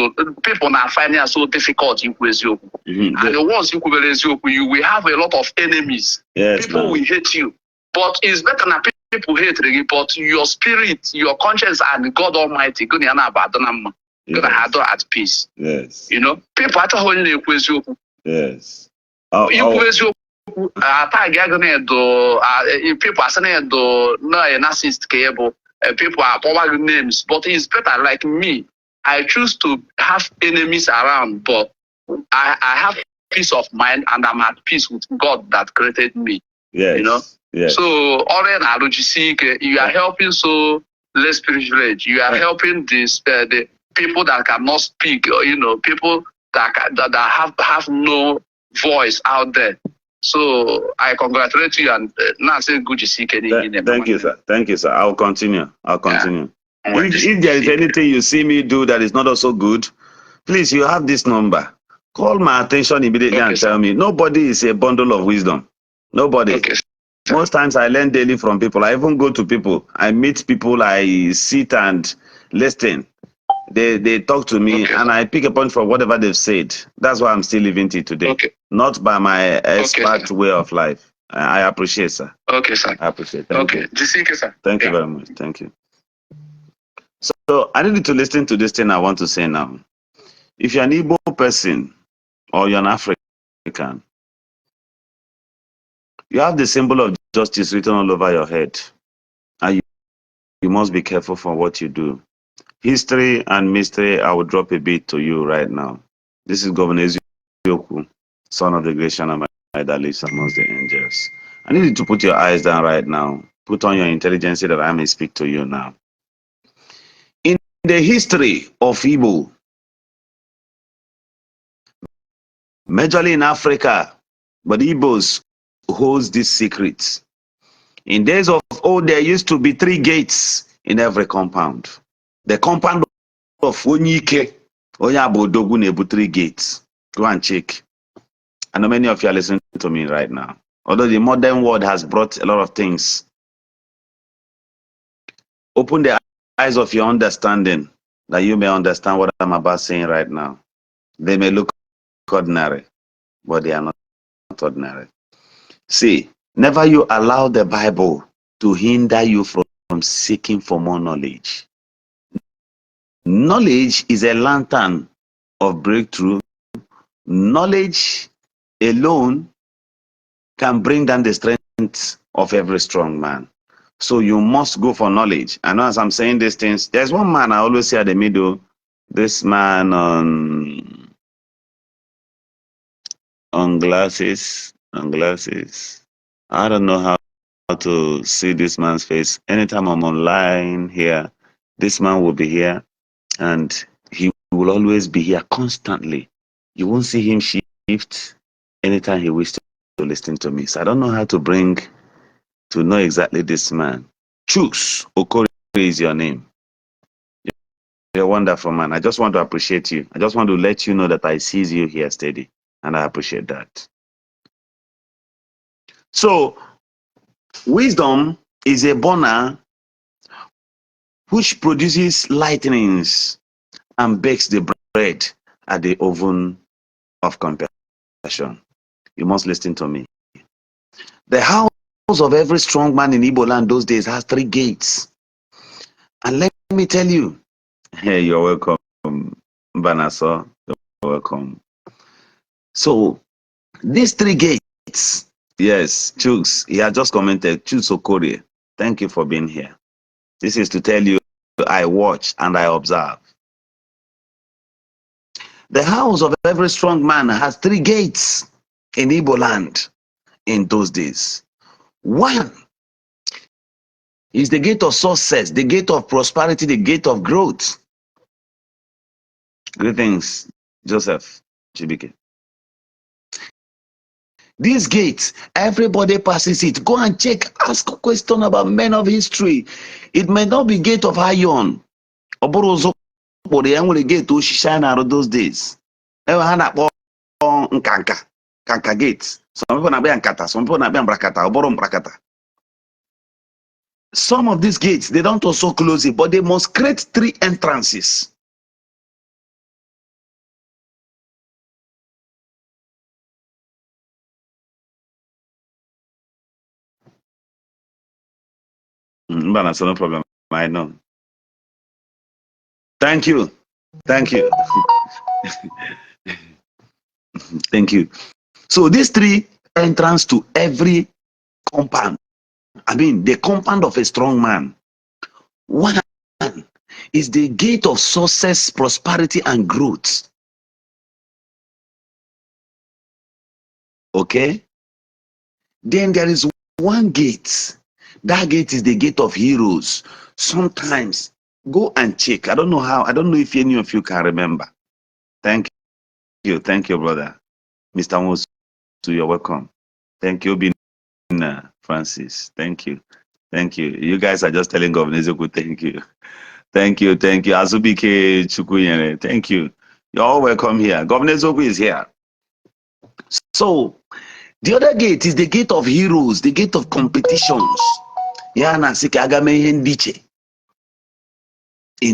people na find it so difficult ikwu eziokwu. And once you kwubere eziokwu, you will have a lot of enemies. Yes, people will hate you. But it's better na people hate you, but your spirit, your conscience, and God Almighty gonna have at peace. Yes. You know, people at home na-ekwu eziokwu. Yes. Ikwu eziokwu people are saying no narcissist cable. People are calling names, but it's better like me. I choose to have enemies around, but I have peace of mind and I'm at peace with God that created me. Yes. You know? Yes. So you are helping so less privileged. You are helping the people that cannot speak, you know, people that have no voice out there. So I congratulate you and now say good to see Kenny. Thank you, sir. Thank you, sir. I'll continue. Yeah. If there is anything you see me do that is not also good, please, you have this number. Call my attention immediately and tell me. Nobody is a bundle of wisdom. Nobody. Okay. Most times I learn daily from people. I even go to people. I meet people. I sit and listen. They talk to me and I pick a point from whatever they've said. That's why I'm still living till today. Not by my expert way of life. I appreciate, sir. Okay, sir. I appreciate. Thank you. Sir. Thank you very much. Thank you. So I need you to listen to this thing I want to say now. If you're an Igbo person or you're an African, you have the symbol of justice written all over your head. And you must be careful for what you do. History and mystery, I will drop a bit to you right now. This is Governor Isiagu, son of the great Shanamai that lives amongst the angels. I need you to put your eyes down right now. Put on your intelligence that I may speak to you now. In the history of Igbo, majorly in Africa, but Igbos holds this secret. In days of old, there used to be 3 gates in every compound. The compound of Onyike, Onyabodogu Nebu 3 gates. Go and check. I know many of you are listening to me right now. Although the modern world has brought a lot of things. Open the eyes of your understanding that you may understand what I'm about saying right now. They may look ordinary, but they are not ordinary. See, never you allow the Bible to hinder you from seeking for more knowledge. Knowledge is a lantern of breakthrough. Knowledge alone can bring down the strength of every strong man. So you must go for knowledge. I know as I'm saying these things, there's one man I always see at the middle, this man on glasses. I don't know how to see this man's face. Anytime I'm online here, this man will be here and he will always be here constantly. You won't see him shift anytime he wishes to listen to me. So I don't know how to know exactly this man. Chooks Okori is your name. You're a wonderful man. I just want to appreciate you. I just want to let you know that I see you here steady, and I appreciate that. So, wisdom is a burner which produces lightnings and bakes the bread at the oven of compassion. You must listen to me. The house of every strong man in Igbo land those days has 3 gates. And let me tell you, hey, you're welcome, Banaso. You're welcome. So, these 3 gates Yes, Chooks, he has just commented. Chooks Okorie, thank you for being here. This is to tell you I watch and I observe. The house of every strong man has 3 gates in Igbo land in those days. One is the gate of success, the gate of prosperity, the gate of growth. Greetings, Joseph Chibike. These gates, everybody passes it. Go and check, ask a question about men of history. It may not be gate of iron. Oborozo gate those days. Nkanka gates. Some people na nkata, some people na mbrakata, oboro mbrakata. Some of these gates, they don't also close it, but they must create 3 entrances. That's no problem. I know. Thank you. Thank you. Thank you. So these 3 entrance to every compound. I mean, the compound of a strong man. One is the gate of success, prosperity, and growth. Okay? Then there is one gate. That gate is the gate of heroes. Sometimes, go and check. I don't know how. I don't know if any of you can remember. Thank you. Thank you, brother. Mr. Mosu, you're welcome. Thank you, Francis. Thank you. Thank you. You guys are just telling Governor Ezeku, thank you. Thank you. Thank you. Azubike Chukuyere, thank you. You're all welcome here. Governor Ezeku is here. So, the other gate is the gate of heroes, the gate of competitions. In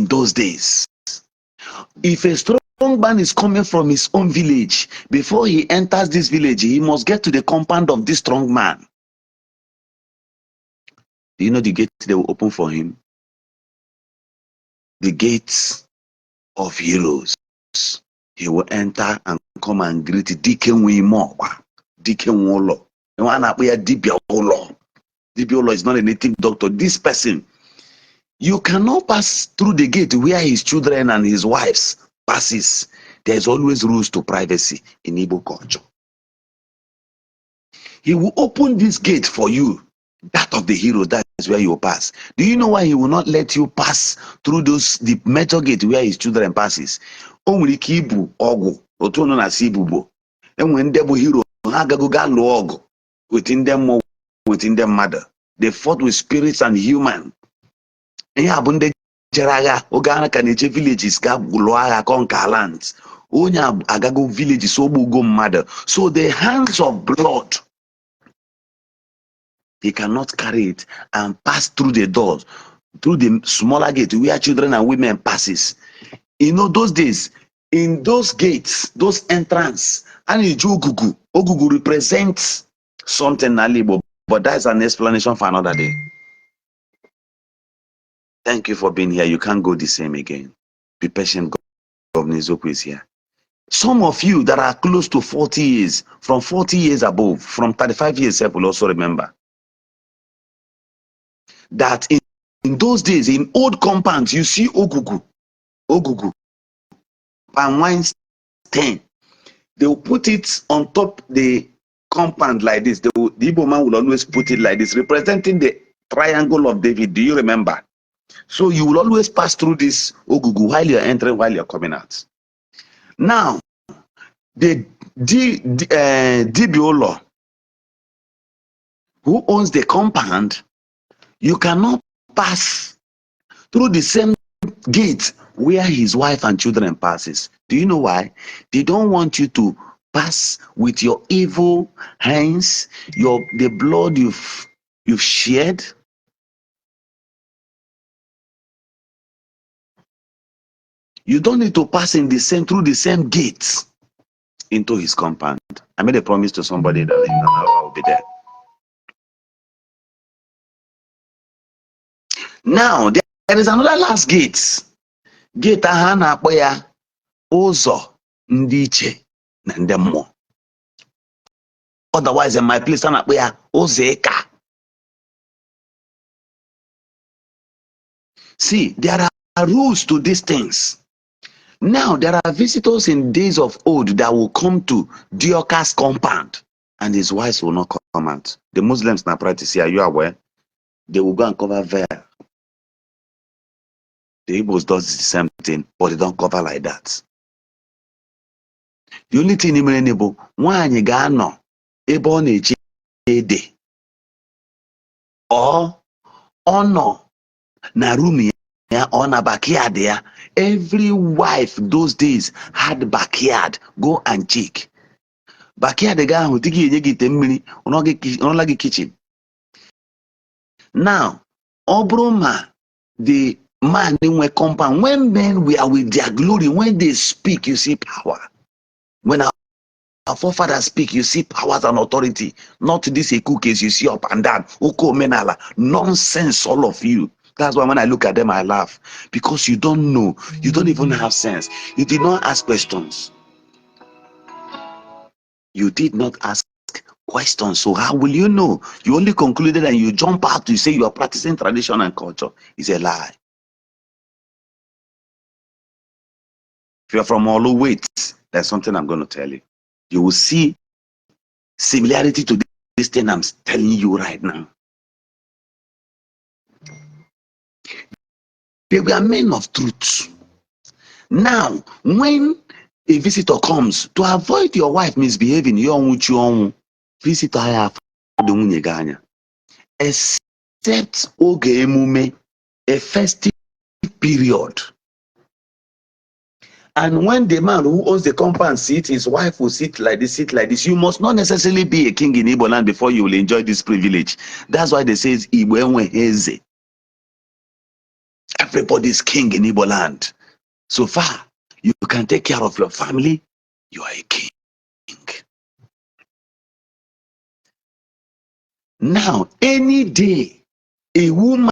those days, if a strong man is coming from his own village, before he enters this village, he must get to the compound of this strong man. Do you know the gate they will open for him? The gates of heroes. He will enter and come and greet Dike Nwimowa, Dike Nwolo. Dibiolo is not a native doctor. This person, you cannot pass through the gate where his children and his wives passes. There's always rules to privacy in Igbo culture. He will open this gate for you, that of the hero. That is where you pass. Do you know why he will not let you pass through the major gate where his children passes? Only kibu ogu otono na sibubo. And when they hero hagago within them mother. They fought with spirits and human. Bunde jeraga ogana kaneche villages ka buloaga conquer lands. Onya agago villages obugo mother. So the hands of blood, he cannot carry it and pass through the doors, through the smaller gate where children and women passes. You know, those days, in those gates, those entrance, and Ogugu represents something Nalibo, but that's an explanation for another day. Thank you for being here. You can't go the same again. Be patient. Governor Zoku is here. Some of you that are close to 40 years, from 40 years above, from 35 years, will also remember that in those days, in old compounds, you see Ogugu, palm wine stain. They will put it on top the compound like this. The Igbo man will always put it like this, representing the triangle of David. Do you remember? So you will always pass through this Ogugu while you're entering, while you're coming out. Now, the Dibiolo, who owns the compound, you cannot pass through the same gate where his wife and children passes. Do you know why? They don't want you to pass with your evil hands, the blood you've shed. You don't need to pass through the same gates into his compound. I made a promise to somebody that I will be there. Now there is another last gate. Gate ahana akpoya Ụzọ Ndị Iche na Ndị Mmụọ. Otherwise, in my place, I'm not where Ozeka. See, there are rules to these things. Now, there are visitors in days of old that will come to Diokas compound and his wives will not come out. The Muslims now practice here, are you aware? They will go and cover veil. The Igbos does the same thing, but they don't cover like that. The only thing in Igbo, nwaanyị ga-anọ ebe ọ na-eche ede or ọ nọ na room ya or na backyard ya. Every wife those days had backyard. Go and check. Backyard ga ahụ dị gị enye gị ite mmiri ọnọla gị kitchen. Now, ọ bụrụ ma the man in a compound, when men were with their glory, when they speak, you see power. When our forefathers speak, you see powers and authority. Not this a cookies you see up and down. Oko Omenala. Nonsense, all of you. That's why when I look at them, I laugh. Because you don't know. You don't even have sense. You did not ask questions. You did not ask questions. So how will you know? You only concluded and you jump out to say you are practicing tradition and culture. It's a lie. If you're from Olu, wait. There's something I'm going to tell you. You will see similarity to this thing I'm telling you right now. They were men of truth. Now, when a visitor comes, to avoid your wife misbehaving, visitor have except oge emume, a festive period. And when the man who owns the compound sit, his wife will sit like this, sit like this. You must not necessarily be a king in Igbo land before you will enjoy this privilege. That's why they say Igbo enwe. Everybody's king in Igbo land. So far, you can take care of your family, you are a king. Now, any day, a woman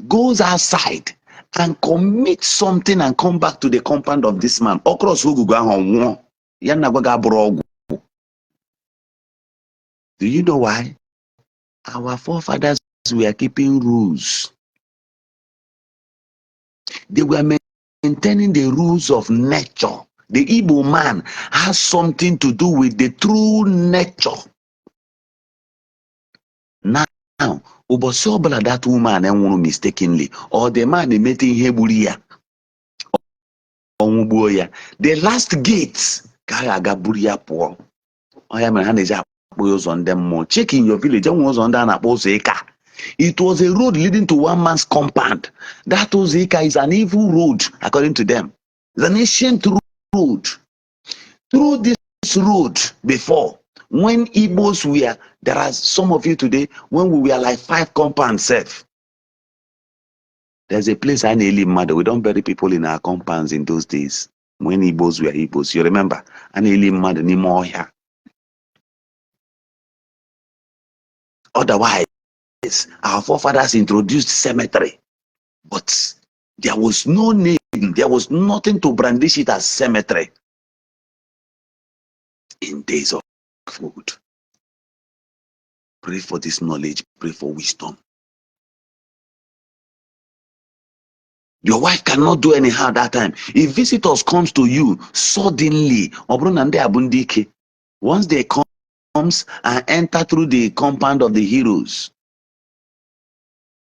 goes outside and commit something and come back to the compound of this man. Do you know why? Our forefathers were keeping rules. They were maintaining the rules of nature. The Igbo man has something to do with the true nature. Now, that woman and mistakenly, or the man meeting Heburia, the last gate, on them more. Check in your village, was on that. It was a road leading to one man's compound. That Ozeka is an evil road, according to them. It's an ancient road. Through this road before, when Igbos were, there are some of you today, when we were like 5 compounds safe. There's a place I nearly murder. We don't bury people in our compounds in those days. When Igbos were Igbos. You remember? I nearly murder anymore here. Otherwise, our forefathers introduced cemetery. But there was no name. There was nothing to brandish it as cemetery. In days of food. Pray for this knowledge. Pray for wisdom. Your wife cannot do anyhow that time. If visitors comes to you suddenly, once they comes and enter through the compound of the heroes,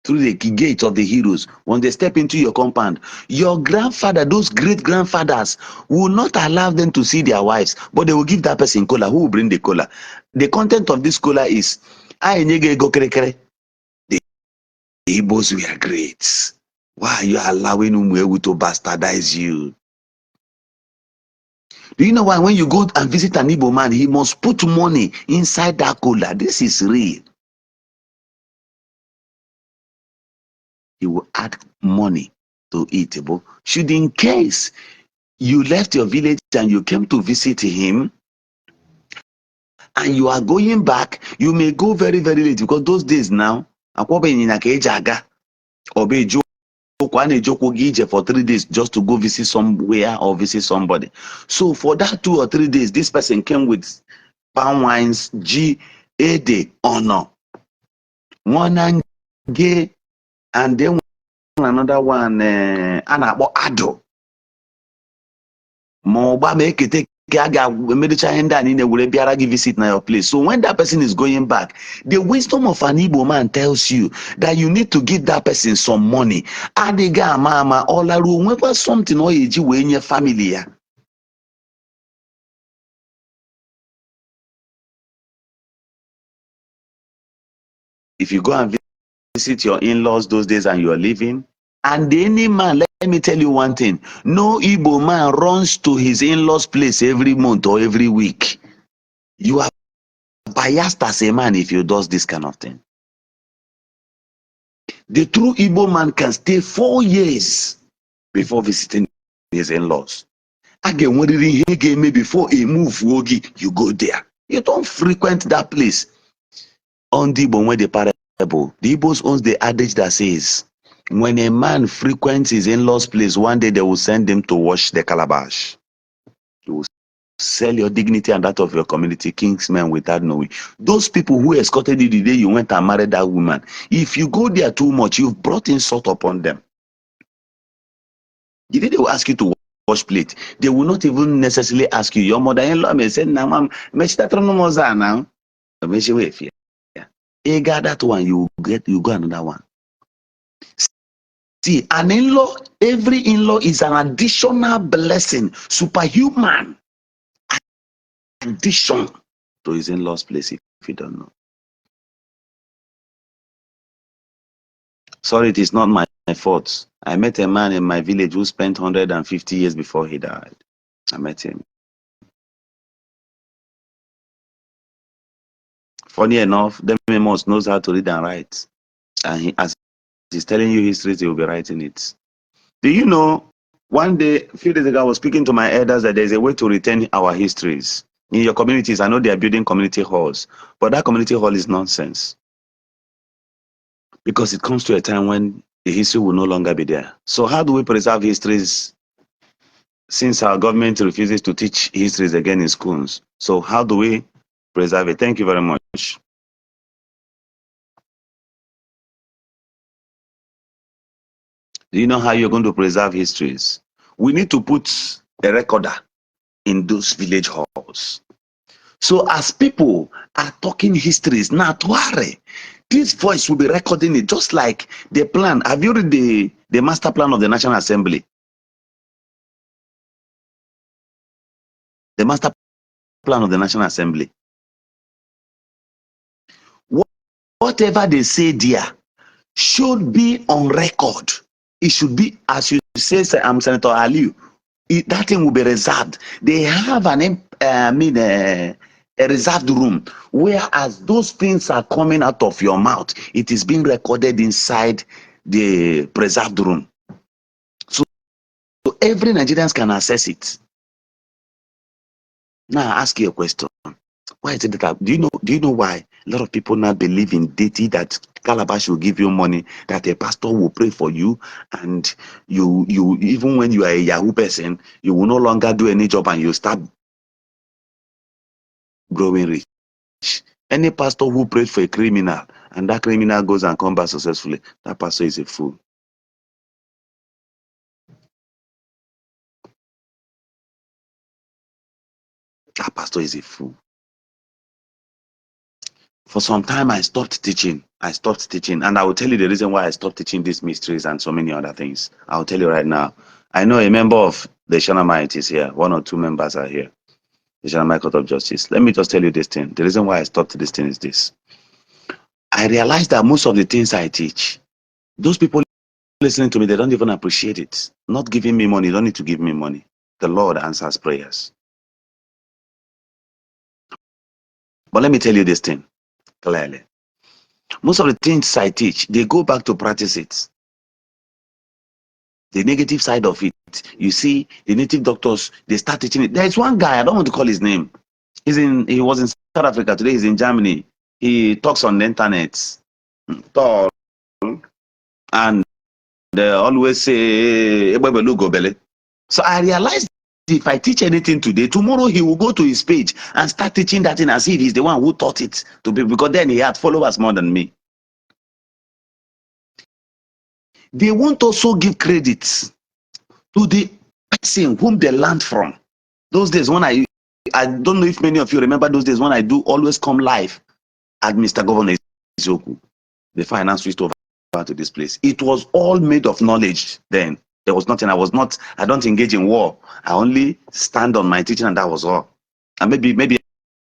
through the gate of the heroes, when they step into your compound, your grandfather, those great grandfathers, will not allow them to see their wives, but they will give that person cola. Who will bring the cola? The content of this cola is, the Igbos were great. Why are you allowing Umuewu to bastardize you? Do you know why when you go and visit an Igbo man, he must put money inside that cola? This is real. He will add money to it. Should in case you left your village and you came to visit him and you are going back, you may go very, very late, because those days now, for 3 days just to go visit somewhere or visit somebody. So for that 2 or 3 days, this person came with palm wines, G, Ede, Ono. One gay, and then another one, Anabo Ado. Moba make it take visit na your place. So when that person is going back, the wisdom of an Igbo man tells you that you need to give that person some money. Adiga mama olaru whenever something or eji we in your family. If you go and visit your in-laws those days and you are leaving, and any man, let me tell you one thing, no Igbo man runs to his in-laws place every month or every week. You are biased as a man if you does this kind of thing. The true Igbo man can stay 4 years before visiting his in-laws. Again, what did he get me before he move Wogi? You go there. You don't frequent that place. On the Igbo, when the parable, the Igbos owns the adage that says, when a man frequents his in-laws' place, one day they will send him to wash the calabash. You will sell your dignity and that of your community, kingsmen, without knowing. Those people who escorted you the day you went and married that woman, if you go there too much, you've brought insult upon them. The day they will ask you to wash plate, they will not even necessarily ask you. Your mother-in-law may say, "Now, ma'am, now." You got that one, you go another one. See, an in-law, every in-law is an additional blessing, superhuman addition to his in-law's place, if you don't know. Sorry, it is not my fault. I met a man in my village who spent 150 years before he died. I met him. Funny enough, the Memos knows how to read and write. And as he's telling you history, he will be writing it. Do you know, one day, a few days ago, I was speaking to my elders that there's a way to retain our histories. In your communities, I know they are building community halls, but that community hall is nonsense. Because it comes to a time when the history will no longer be there. So how do we preserve histories since our government refuses to teach histories again in schools? So how do we preserve it? Thank you very much. Do you know how you're going to preserve histories? We need to put a recorder in those village halls. So as people are talking histories, now this voice will be recording it, just like the plan. Have you read the master plan of the National Assembly? The master plan of the National Assembly. Whatever they say there should be on record. It should be, as you say, Senator Aliu, that thing will be reserved. They have a reserved room where, as those things are coming out of your mouth, it is being recorded inside the preserved room. So every Nigerian can access it. Now I ask you a question. Why is it that do you know why a lot of people now believe in deity, that Calabash will give you money, that a pastor will pray for you, and you even when you are a Yahoo person, you will no longer do any job and you start growing rich. Any pastor who prayed for a criminal and that criminal goes and comes back successfully, that pastor is a fool. That pastor is a fool. For some time, I stopped teaching. And I will tell you the reason why I stopped teaching these mysteries and so many other things. I'll tell you right now. I know a member of the Shanamite is here. 1 or 2 members are here. The Shanamite Court of Justice. Let me just tell you this thing. The reason why I stopped this thing is this. I realized that most of the things I teach, those people listening to me, they don't even appreciate it. Not giving me money. You don't need to give me money. The Lord answers prayers. But let me tell you this thing clearly. Most of the things I teach, they go back to practice it. The negative side of it, you see, the native doctors, they start teaching it. There's one guy, I don't want to call his name. He was in South Africa, today he's in Germany. He talks on the internet, tall, and they always say, so I realized if I teach anything today, tomorrow he will go to his page and start teaching that thing as if he's the one who taught it to people, because then he had followers more than me. They won't also give credit to the person whom they learned from. Those days when I don't know if many of you remember those days when I do always come live at Mr. Governor Isiagu, the finance switched over to this place. It was all made of knowledge then. There was nothing. I don't engage in war. I only stand on my teaching, and that was all. And maybe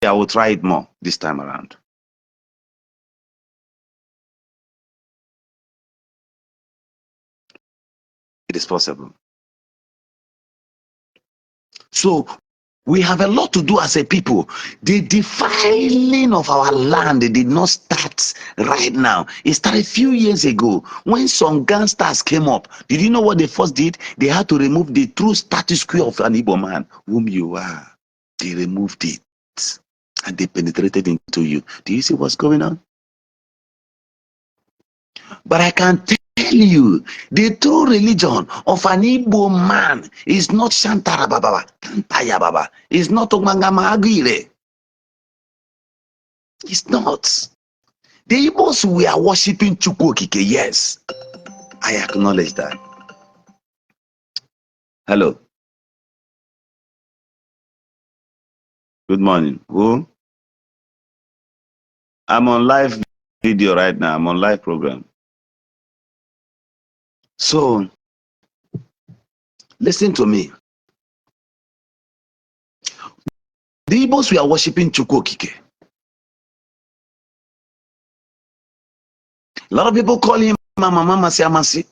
I will try it more this time around. It is possible. So we have a lot to do as a people. The defiling of our land did not start right now. It started a few years ago when some gangsters came up. Did you know what they first did? They had to remove the true status quo of an Igbo man, whom you are. They removed it and they penetrated into you. Do you see what's going on? But I can tell you, the true religion of an Igbo man is not Shantara Baba, Kantaya Baba. It's not Ogmangama Agire. It's not. The Igbos were worshipping Chukwokike, yes. I acknowledge that. Hello. Good morning. Who? I'm on live video right now. I'm on live program. So, listen to me. The Igbos were worshipping Chukwokike. A lot of people call him Mama Siamasi.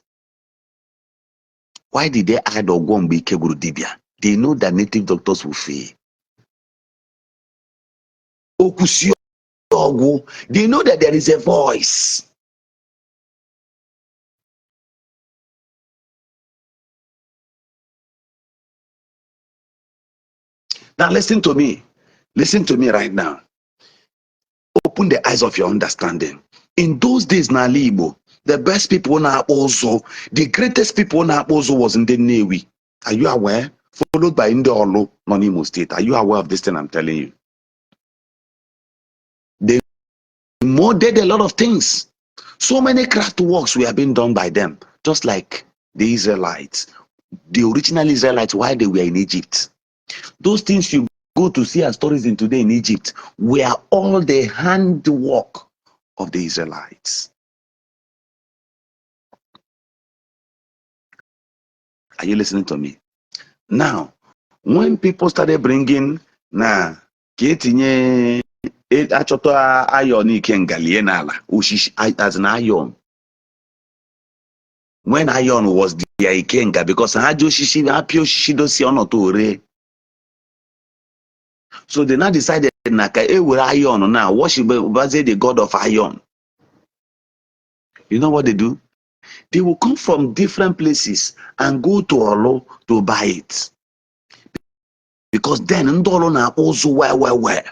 Why did they add Ogwombi Keguru Dibia? They know that native doctors will fail. Okusiogu, they know that there is a voice. Now listen to me. Listen to me right now. Open the eyes of your understanding. In those days, Nali Igbo, the best people now also, the greatest people now also was in the Nnewi. Are you aware? Followed by Ndi Olu, non-Imo State. Are you aware of this thing I'm telling you? They modded a lot of things. So many craft works were being done by them, just like the Israelites, the original Israelites while they were in Egypt. Those things you go to see as stories in today in Egypt were all the handwork of the Israelites. Are you listening to me? Now, when people started bringing na ketinye achọta iron ikengalie n'ala oshishi as an iron. When iron was the ikenga, because haji oshishi happy oshishi dosi onoto ore. So they now decided na ka were iron now worship the god of iron. You know what they do? They will come from different places and go to Olo to buy it. Because then Ndolo na also where.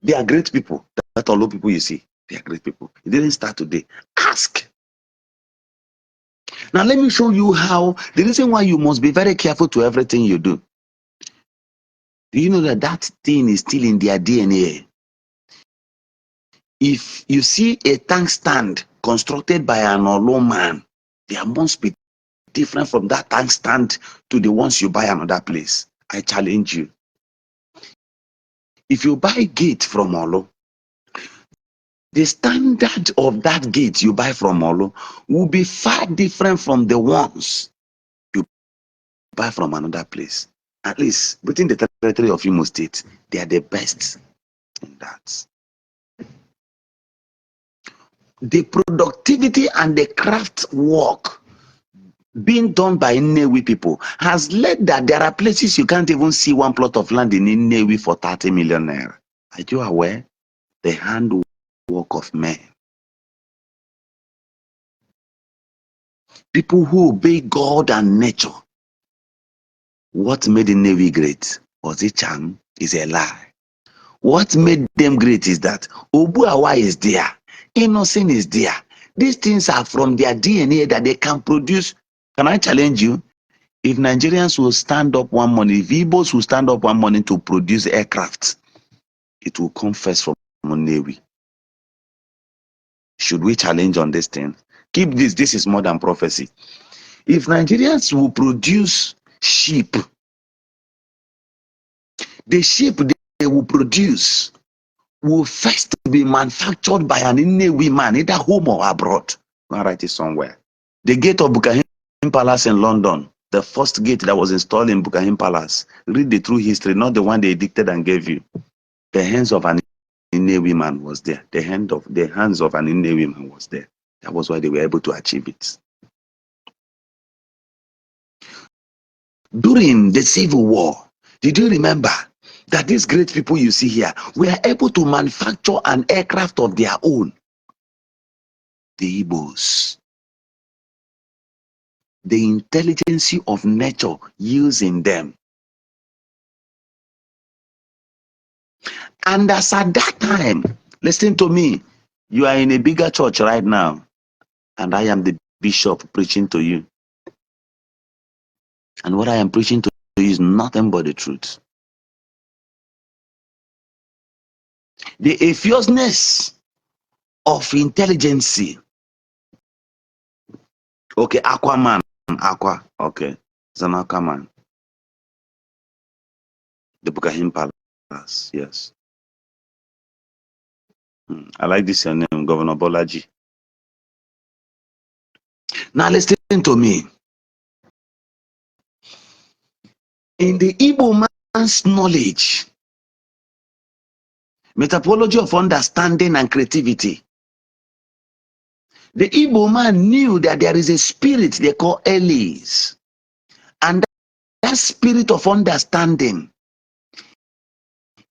They are great people. That Olo people you see, they are great people. It didn't start today. Ask. Now let me show you how, the reason why you must be very careful to everything you do. Do you know that that thing is still in their DNA? If you see a tank stand constructed by an Olo man, there must be different from that tank stand to the ones you buy another place. I challenge you. If you buy gate from Olo, the standard of that gate you buy from Olo will be far different from the ones you buy from another place. At least within the territory of Imo State, they are the best in that. The productivity and the craft work being done by Nnewi people has led that there are places you can't even see one plot of land in Nnewi for 30 million naira. Are you aware? The handwork of men. People who obey God and nature. What made Nnewi great? Was it charm? Is a lie. What made them great is that Obuawa is there. Innocent is there. These things are from their DNA that they can produce. Can I challenge you? If Nigerians will stand up one morning, if Igbos will stand up one morning to produce aircraft, it will come first from Nnewi. Should we challenge on this thing? Keep this. This is more than prophecy. If Nigerians will produce sheep, the sheep they will produce will first be manufactured by an Nnewi man, either home or abroad. I'll write it somewhere. The gate of Buckingham Palace in London, the first gate that was installed in Buckingham Palace, read the true history, not the one they dictated and gave you. The hands of an Nnewi man was there. The hands of an Nnewi man was there. That was why they were able to achieve it. During the Civil War, did you remember that these great people you see here were able to manufacture an aircraft of their own? The Igbos. The intelligence of nature using them. And as at that time, listen to me, you are in a bigger church right now, and I am the bishop preaching to you. And what I am preaching to you is nothing but the truth. The effusiveness of intelligence. Okay, Aquaman. Aqua. Okay. It's an Aquaman. The Buckingham Palace. Yes. I like this your name, Governor Bolaji. Now listen to me. In the Igbo man's knowledge, methodology of understanding and creativity, the Igbo man knew that there is a spirit they call Elis. And that spirit of understanding,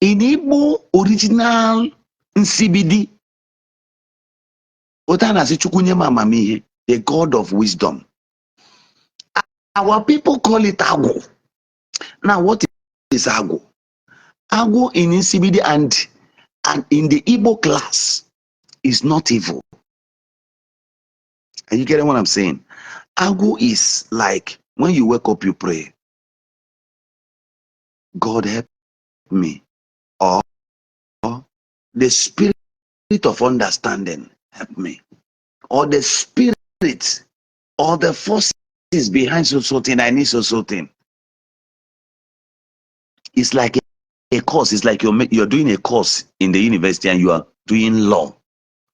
in Igbo original Nsibidi, the God of wisdom. Our people call it agwu. Now, what is agwu? Agwu in Nsibidi and in the Igbo class is not evil. Are you getting what I'm saying? Agwu is like when you wake up, you pray, God help me, or the spirit of understanding help me, or the spirit or the forces behind so thing, I need so thing. It's like a course. It's like you're doing a course in the university and you are doing law.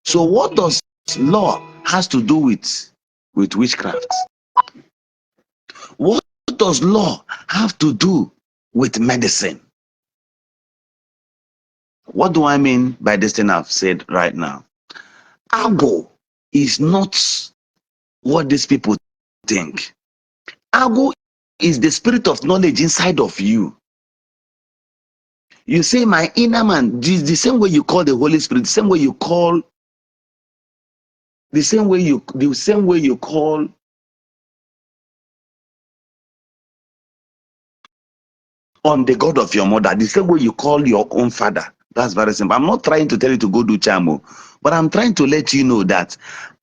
So what does law has to do with witchcraft? What does law have to do with medicine? What do I mean by this thing I've said right now? Agwu is not what these people think. Agwu is the spirit of knowledge inside of you. You say my inner man, the same way you call the Holy Spirit, the same way you call on the God of your mother, the same way you call your own father. That's very simple. I'm not trying to tell you to go do chamo, but I'm trying to let you know that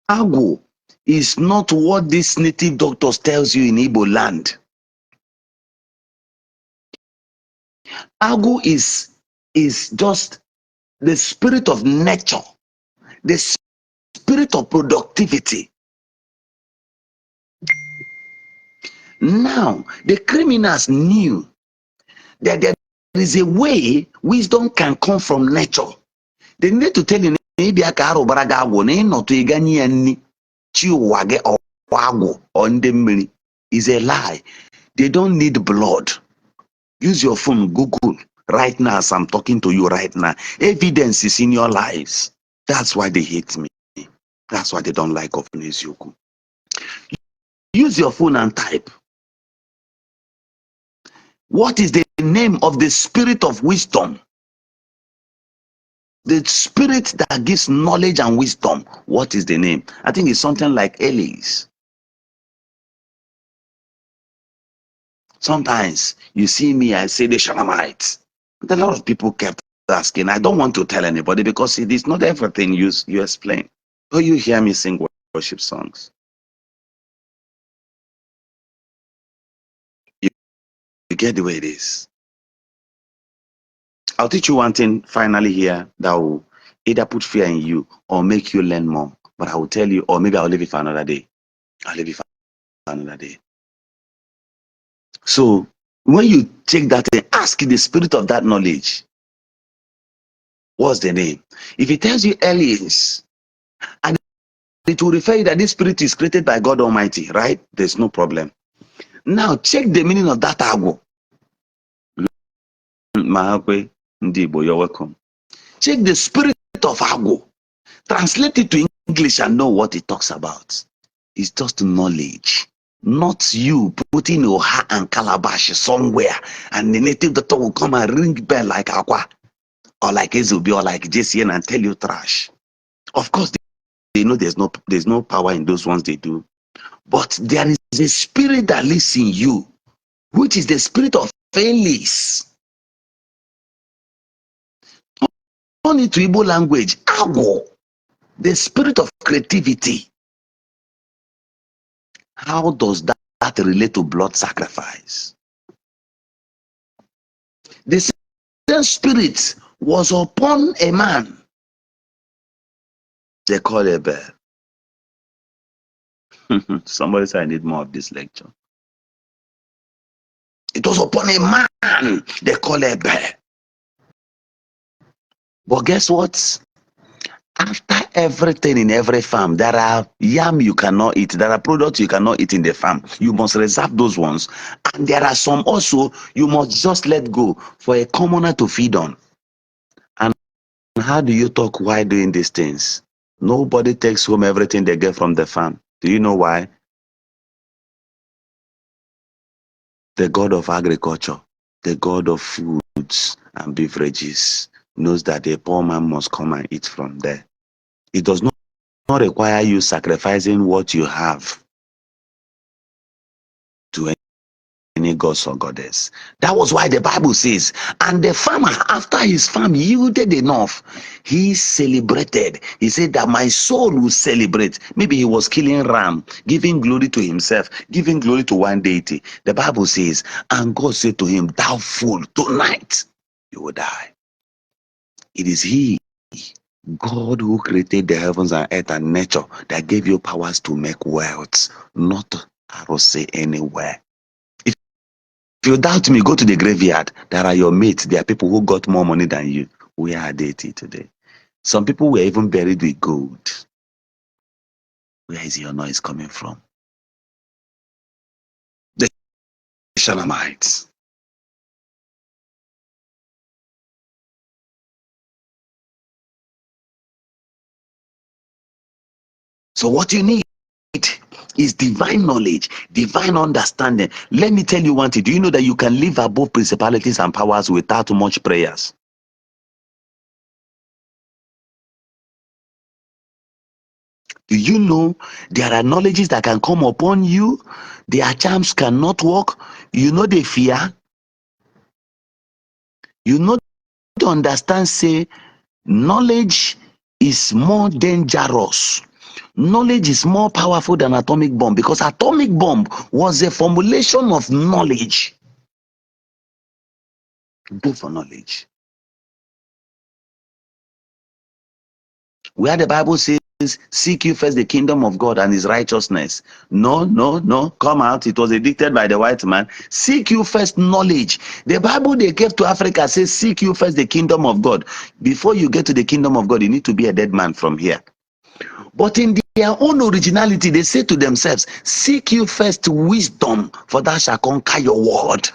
agwu is not what this native doctors tells you in Igbo land. Agwu is just the spirit of nature, the spirit of productivity. Now, the criminals knew that there is a way wisdom can come from nature. They need to tell you, maybe I can't not to Ghanaian on the mini is a lie. They don't need blood. Use your phone, Google right now as I'm talking to you right now. Evidence is in your lives. That's why they hate me. That's why they don't like Governor Isiagu. Use your phone and type. What is the name of the spirit of wisdom? The spirit that gives knowledge and wisdom. What is the name? I think it's something like Elis. Sometimes you see me, I say the Shanamites. A lot of people kept asking. I don't want to tell anybody because it is not everything you explain. So you hear me sing worship songs. You get the way it is. I'll teach you one thing finally here that will either put fear in you or make you learn more. But I will tell you, or maybe I'll leave it for another day. I'll leave it for another day. So when you take that and ask the spirit of that knowledge, what's the name? If it tells you Elias, and it will refer you that this spirit is created by God Almighty, right? There's no problem. Now check the meaning of that agwu. Mahakwe, Ndi Igbo, you're welcome. Check the spirit of agwu. Translate it to English and know what it talks about. It's just knowledge. Not you putting your hat and calabash somewhere and the native doctor will come and ring bell like Aqua or like Ezubi or like JCN and tell you trash. Of course, they know there's no power in those ones they do. But there is a spirit that lives in you, which is the spirit of Felis. Turn it to Igbo language, agwu, the spirit of creativity. How does that relate to blood sacrifice? The same spirit was upon a man. They call a bear. Somebody said I need more of this lecture. It was upon a man. They call a bear. But guess what? After everything in every farm, there are yam you cannot eat. There are products you cannot eat in the farm. You must reserve those ones. And there are some also you must just let go for a commoner to feed on. And how do you talk while doing these things? Nobody takes home everything they get from the farm. Do you know why? The God of agriculture, the God of foods and beverages, knows that a poor man must come and eat from there. It does not require you sacrificing what you have to any gods or goddess. That was why the Bible says, and the farmer, after his farm yielded enough, he celebrated. He said that my soul will celebrate. Maybe he was killing ram, giving glory to himself, giving glory to one deity. The Bible says, and God said to him, thou fool, tonight you will die. It is he, God, who created the heavens and earth and nature, that gave you powers to make wealth, not arrows anywhere. If you doubt me, go to the graveyard. There are your mates. There are people who got more money than you. Where are they today? Some people were even buried with gold. Where is your noise coming from? The Shalamites. So what you need is divine knowledge, divine understanding. Let me tell you one thing. Do you know that you can live above principalities and powers without much prayers? Do you know there are knowledges that can come upon you? Their charms cannot work. You know the fear. You know to understand, say, knowledge is more dangerous. Knowledge is more powerful than atomic bomb, because atomic bomb was a formulation of knowledge. Go for knowledge. Where the Bible says, seek you first the kingdom of God and his righteousness. No, come out. It was dictated by the white man. Seek you first knowledge. The Bible they gave to Africa says, seek you first the kingdom of God. Before you get to the kingdom of God, you need to be a dead man from here. But in their own originality, they say to themselves, seek you first wisdom, for thou shalt conquer your world.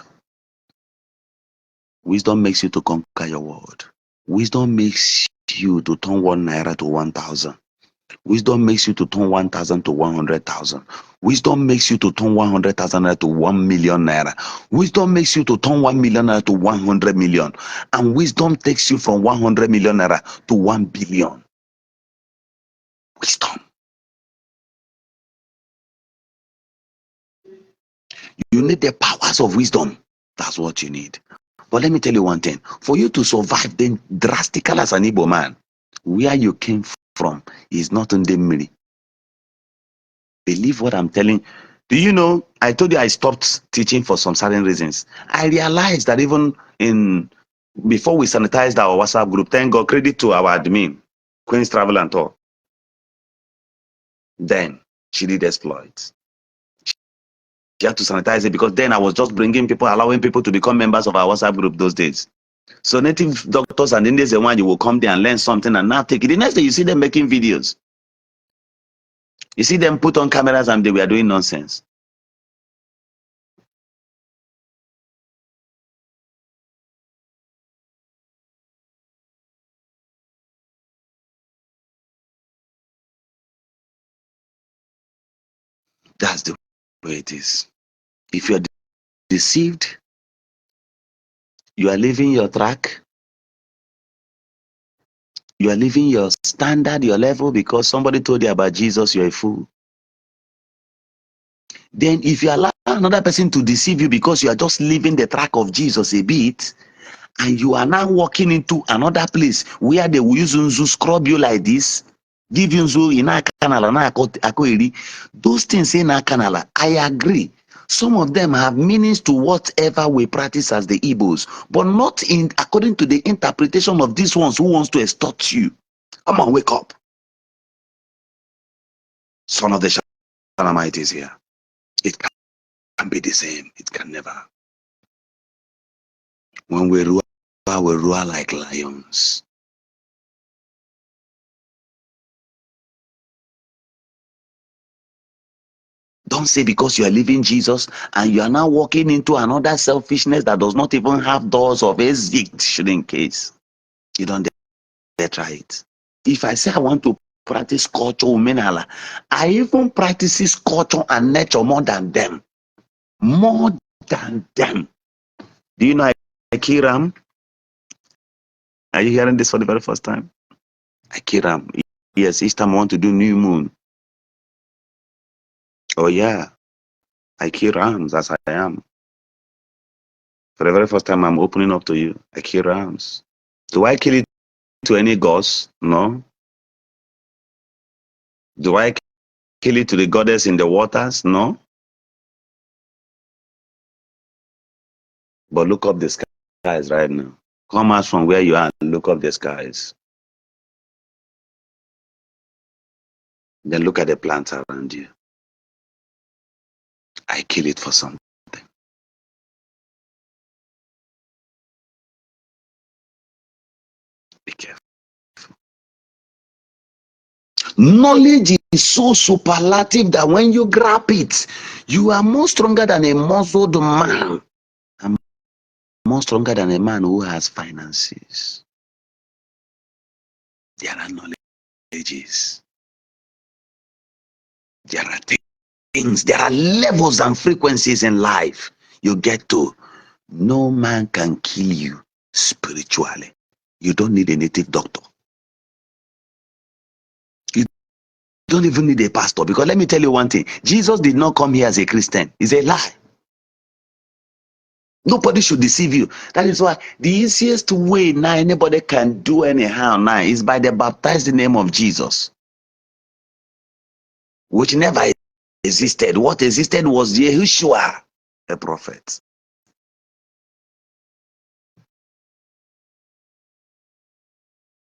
Wisdom makes you to conquer your world. Wisdom makes you to turn 1 naira to 1,000. Wisdom makes you to turn 1,000 to 100,000. Wisdom makes you to turn 100,000 naira to 1 million naira. Wisdom makes you to turn 1 million naira to 100 million. And wisdom takes you from 100 million naira to 1 billion. Wisdom. You need the powers of wisdom. That's what you need. But let me tell you one thing. For you to survive then drastically as an Igbo man, where you came from is not in the middle. Believe what I'm telling. Do you know, I told you I stopped teaching for some certain reasons. I realized that even before we sanitized our WhatsApp group, thank God, credit to our admin, Queen's Travel and Tour. Then she did exploits. She had to sanitize it because then I was just bringing people, allowing people to become members of our WhatsApp group those days. So native doctors and Indians, the one you will come there and learn something and now take it. The next day you see them making videos. You see them put on cameras and they were doing nonsense. That's the way it is. If you're deceived, you are leaving your track, you are leaving your standard, your level, because somebody told you about Jesus, you're a fool. Then if you allow another person to deceive you because you are just leaving the track of Jesus a bit, and you are now walking into another place where they will use Nzu scrub you like this, give you Nzu in a canal, those things in a canal, I agree. Some of them have meanings to whatever we practice as the Igbos, but not in according to the interpretation of these ones who wants to extort you. Come on, wake up. Son of the Shanamite is here. It can be the same. It can never. When we roar like lions. Don't say because you are leaving Jesus and you are now walking into another selfishness that does not even have doors of exit in case. You don't dare try it. If I say I want to practice culture, Omenala, I even practices culture and nature more than them. More than them. Do you know I Kiram? Are you hearing this for the very first time? I Kiram. Yes, each time I want to do new moon. Oh yeah. I kill rams as I am. For the very first time, I'm opening up to you. I kill rams. Do I kill it to any gods? No. Do I kill it to the goddess in the waters? No. But look up the skies right now. Come out from where you are and look up the skies. Then look at the plants around you. I kill it for something. Be careful. Knowledge is so superlative that when you grab it, you are more stronger than a muzzled man. And more stronger than a man who has finances. There are knowledges. There are things, there are levels and frequencies in life you get to. No man can kill you spiritually. You don't need a native doctor. You don't even need a pastor, because let me tell you one thing. Jesus did not come here as a Christian. It's a lie. Nobody should deceive you. That is why the easiest way now anybody can do anyhow now is by the baptized name of Jesus, which never existed. What existed was Yahushua, a prophet.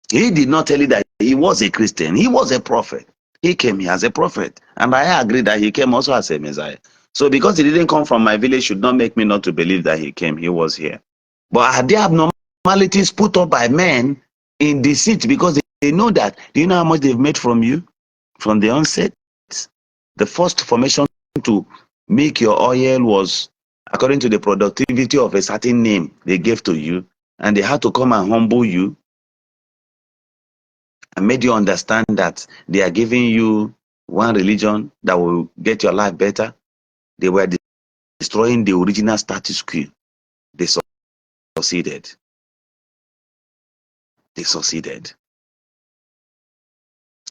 He did not tell you that he was a Christian. He was a prophet. He came here as a prophet. And I agree that he came also as a Messiah. So because he didn't come from my village should not make me not to believe that he came. He was here. But are there abnormalities put up by men in deceit because they know that? Do you know how much they've made from you from the onset? The first formation to make your oil was according to the productivity of a certain name they gave to you. And they had to come and humble you and made you understand that they are giving you one religion that will get your life better. They were destroying the original status quo. They succeeded. They succeeded.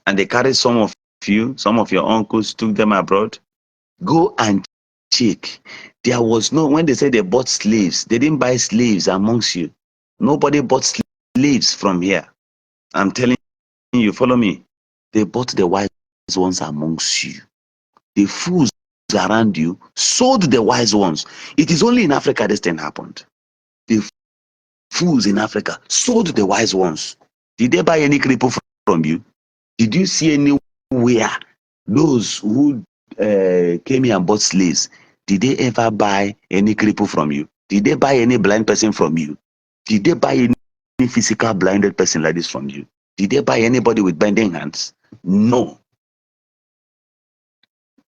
And they carried some of you, some of your uncles, took them abroad. Go and check. There was no, when they say they bought slaves, they didn't buy slaves amongst you. Nobody bought slaves from here. I'm telling you, follow me. They bought the wise ones amongst you. The fools around you sold the wise ones. It is only in Africa this thing happened. The fools in Africa sold the wise ones. Did they buy any cripple from you? Did you see anywhere those who came here and bought slaves? Did they ever buy any cripple from you? Did they buy any blind person from you? Did they buy any physical blinded person like this from you? Did they buy anybody with bending hands? No.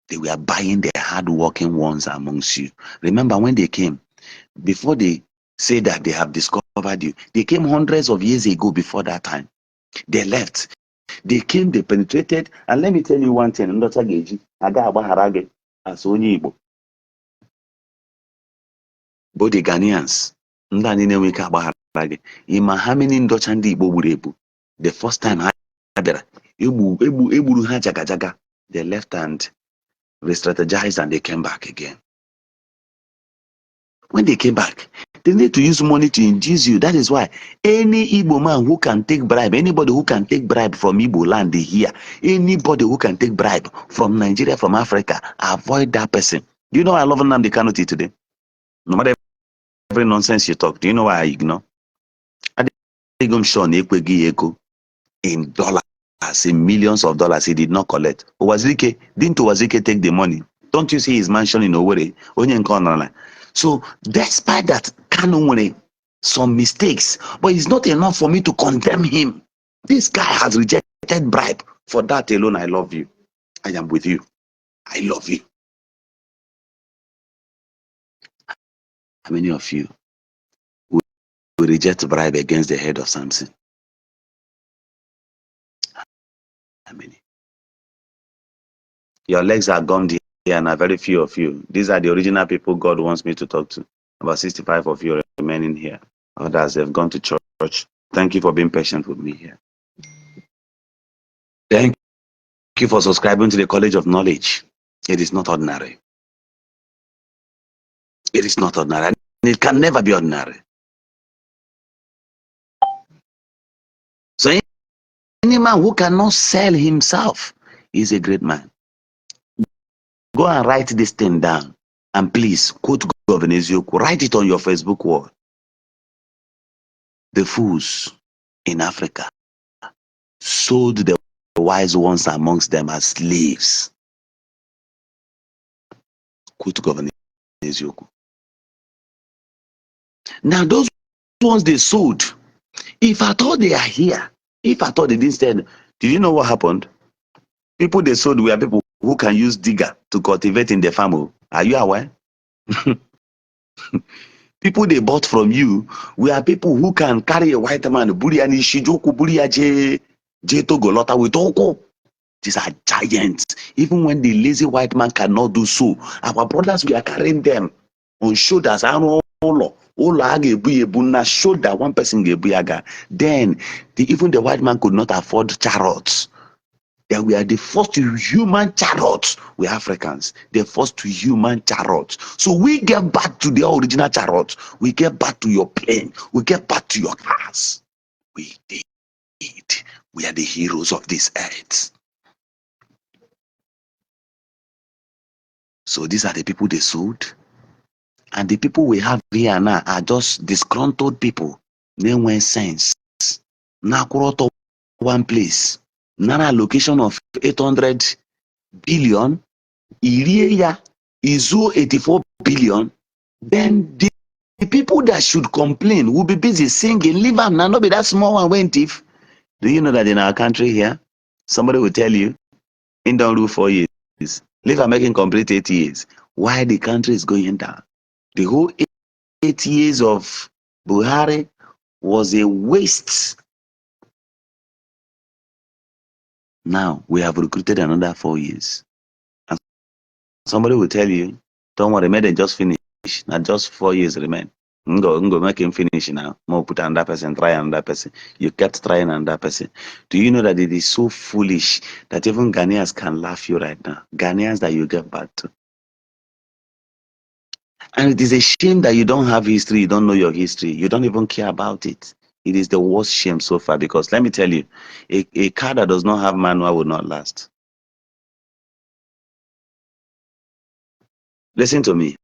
They were buying the hard-working ones amongst you. Remember when they came, before they say that they have discovered you, they came hundreds of years ago before that time. They left. They came, they penetrated, and let me tell you one thing, Ndọcha ga-eji aga agbaghara gị as onye Igbo. Both the Ghanaians, ndị anyị na-enwe ike agbaghara gị. Ịma how many Ndọcha ndị Igbo gburu egbu? The first time ha bịara, egburu ha jaga jaga. They left and re-strategized and they came back again. When they came back, they need to use money to induce you. That is why any Igbo man who can take bribe, anybody who can take bribe from Igbo land here, anybody who can take bribe from Nigeria, from Africa, avoid that person. Do you know why I love Nnamdi Kanu today? No matter every nonsense you talk, do you know why I ignore? I didn't show in dollars, in millions of dollars he did not collect. Didn't Owazike take the money? Don't you see his mansion in Owerri? So despite that, Kanu some mistakes, but it's not enough for me to condemn him. This guy has rejected bribe. For that alone, I love you. I am with you. I love you. How many of you will reject bribe against the head of Samson? How many? Your legs are gummed here, and very few of you. These are the original people God wants me to talk to. About 65 of you remaining here. Others have gone to church. Thank you for being patient with me here. Thank you for subscribing to the College of Knowledge. It is not ordinary. It is not ordinary. And it can never be ordinary. So any man who cannot sell himself is a great man. Go and write this thing down. And please, quote Governor Isiagu. Write it on your Facebook wall. The fools in Africa sold the wise ones amongst them as slaves. Quote Governor Isiagu. Now those ones they sold, if I thought they are here, if I thought they didn't stand, did you know what happened? People they sold were people who can use digger to cultivate in the farm. Are you aware? People they bought from you were people who can carry a white man, buri and Ishi joku, buri je togolota with oko. These are giants. Even when the lazy white man cannot do so, our brothers, we are carrying them on shoulders. Shoulder, one person then even the white man could not afford chariots. That we are the first human chariots. We Africans, the first human chariots. So we get back to the original chariots. We get back to your plane. We get back to your cars. We did. We are the heroes of this earth. So these are the people they sold. And the people we have here now are just disgruntled people. They want sense. Now, one place. Now, a location of 800 billion. Iria is 84 billion. Then the people that should complain will be busy singing. Leave them now. Not be that small one went if. Do you know that in our country here, somebody will tell you, in down rule 4 years. Leave them making complete 8 years. Why the country is going down? The whole 8 years of Buhari was a waste. Now we have recruited another 4 years. And somebody will tell you, don't worry, may they just finish. Now just 4 years remain. Go make him finish now. More put another person, try another person. You kept trying another person. Do you know that it is so foolish that even Ghanaians can laugh you right now? Ghanaians that you get back to. And it is a shame that you don't have history, you don't know your history, you don't even care about it. It is the worst shame so far because let me tell you, a car that does not have manual will not last. Listen to me.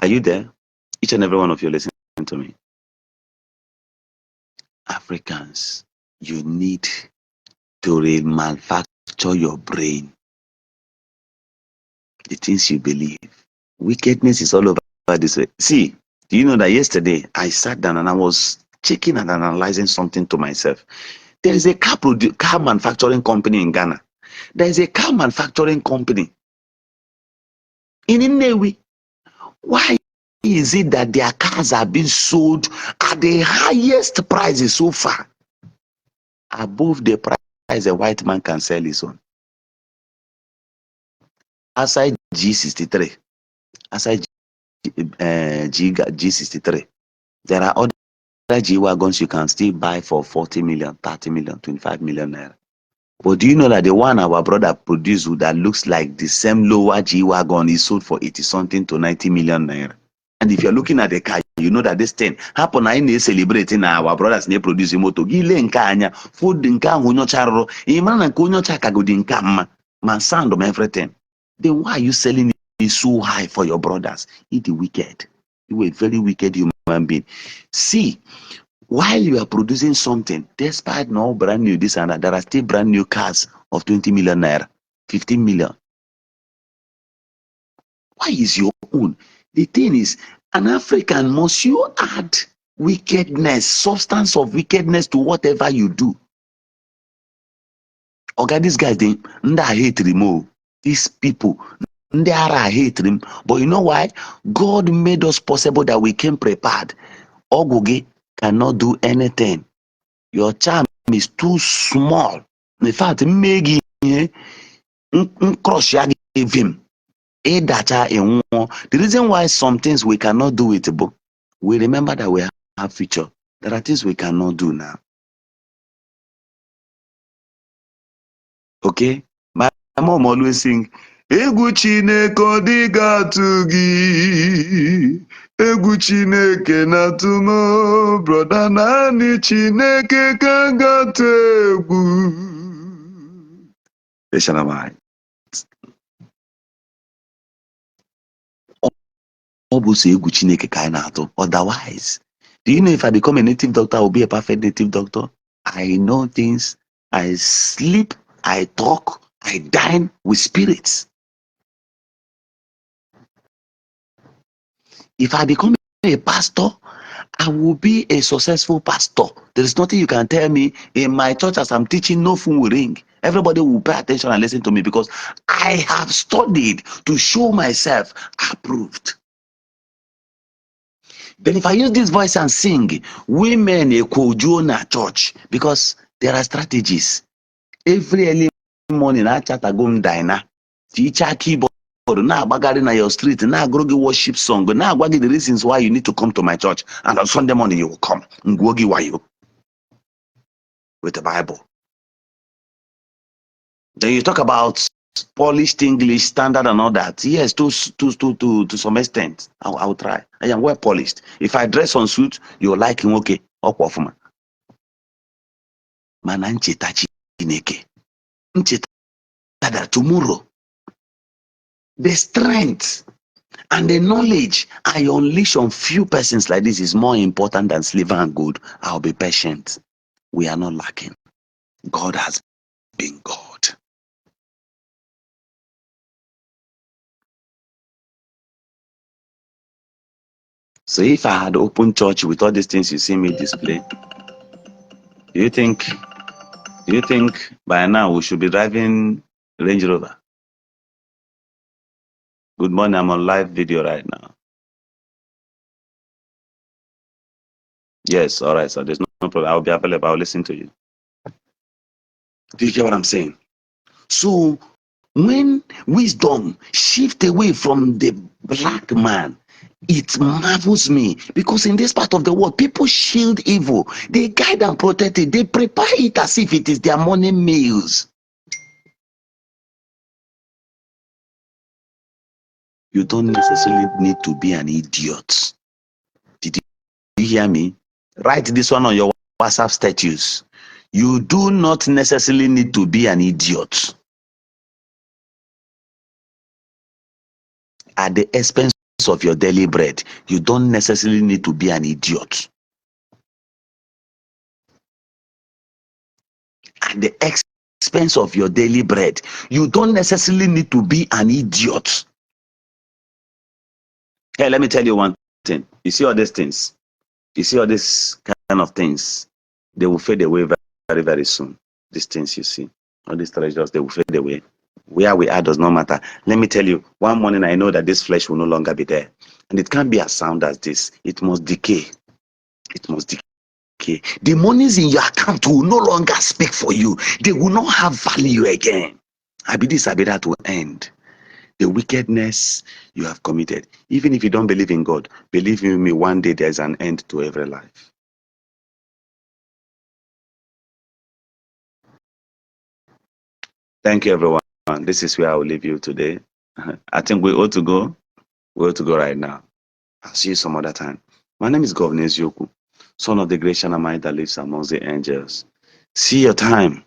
Are you there? Each and every one of you listen to me. Africans, you need to remanufacture your brain. The things you believe. Wickedness is all over this way. See, do you know that yesterday I sat down and I was checking and analyzing something to myself. There is a car manufacturing company in Ghana. There is a car manufacturing company in Nnewi. Why is it that their cars are being sold at the highest prices so far? Above the price a white man can sell his own. Outside G63, outside G63, there are other G-Wagons you can still buy for 40 million, 30 million, 25 million naira. But do you know that the one our brother produced that looks like the same lower G-Wagon is sold for 80 something to 90 million naira? And if you're looking at the car, you know that this thing happen na celebrating our brothers na produce moto. Gile nke anya, food nke ahụ nyocha rụrụ, ịmara na nke onyocha kagodi nke mma, man sound of everything. Then why are you selling it so high for your brothers? You're the wicked. You are a very wicked human being. See, while you are producing something, despite no brand new this and that, there are still brand new cars of 20 million naira, 15 million. Why is your own? The thing is, an African, must you add wickedness, substance of wickedness to whatever you do? Okay, these guys, they hate him. These people, they hate him. But you know why? God made us possible that we came prepared. Ogoge cannot do anything. Your charm is too small. In fact, Meggy crush gave him. The reason why some things we cannot do with the book, we remember that we have future. There are things we cannot do now. Okay? My mom always sing, Egwu Chineke odiga tugi, Egwu Chineke natumo, brother nani Chineke kanga tegwu. Listen to my. Otherwise, do you know if I become a native doctor, I will be a perfect native doctor? I know things. I sleep, I talk, I dine with spirits. If I become a pastor, I will be a successful pastor. There is nothing you can tell me in my church as I'm teaching, no phone will ring. Everybody will pay attention and listen to me because I have studied to show myself approved. Then if I use this voice and sing, women equal na church because there are strategies. Every early morning, I chat a go diner, teacher keyboard, now bagari na your street, now grogi worship song, now gbagi the reasons why you need to come to my church, and on Sunday morning you will come. Ngwogi wayo with the Bible. Then you talk about polished English standard and all that. Yes, to some extent, I will try. I am well polished. If I dress on suit, you like him, okay? Okwafuma. Mana ncheta Chineke. Ncheta that tomorrow, the strength and the knowledge I unleash on few persons like this is more important than silver and gold. I'll be patient. We are not lacking. God has been God. So if I had open church with all these things you see me display, do you think by now we should be driving Range Rover? Good morning, I'm on live video right now. Yes, all right, so there's no problem. I'll be available, I'll listen to you. Do you get what I'm saying? So when wisdom shifts away from the black man, it marvels me because in this part of the world, people shield evil, they guide and protect it, they prepare it as if it is their morning meals. You don't necessarily need to be an idiot. Did you hear me? Write this one on your WhatsApp status. You do not necessarily need to be an idiot. at the expense of your daily bread, you don't necessarily need to be an idiot. At the expense of your daily bread, you don't necessarily need to be an idiot. Hey, let me tell you one thing. You see all these things? You see all these kind of things? They will fade away very, very, very soon. These things you see, all these treasures, they will fade away. Where we are does not matter. Let me tell you, one morning I know that this flesh will no longer be there. And it can't be as sound as this. It must decay. It must decay. The monies in your account will no longer speak for you. They will not have value again. I be this, I be that will end. The wickedness you have committed. Even if you don't believe in God, believe in me, one day there's an end to every life. Thank you, everyone. This is where I will leave you today. I think we ought to go. We ought to go right now. I'll see you some other time. My name is Governor Isiagu, son of the great Shanamite that lives amongst the angels. See your time.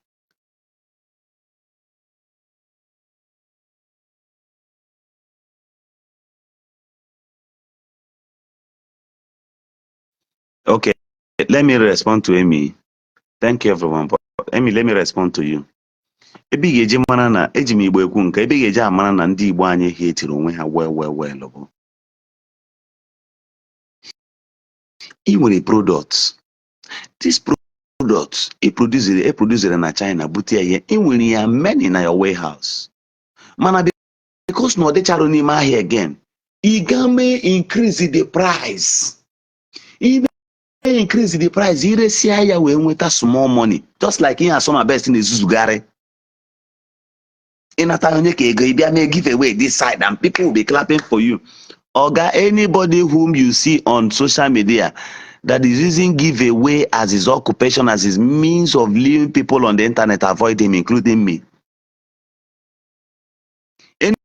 Okay, let me respond to Amy. Thank you, everyone. Amy, let me respond to you. Ebe ị ga-eji mara na eji m Igbo ekwu nke ebe ị ga-eji amara na ndị Igbo anyị hetiri onwe ha well bụ ị nwere products. This products e produce na China bute ihe ị nwere ya many na your warehouse. Mana because na ọ dịchara n'ime ahịa again, ị ga-mee increase the price. Ị increase the price, iresia ya wee nweta small money, just like ihe asọma best na-ezuzugharị. Ịnata onye ka ego ịbịa mee give away this side and people will be clapping for you. Oga, anybody whom you see on social media that is using giveaway as his occupation, as his means of leaving people on the internet, avoid him, including me. Any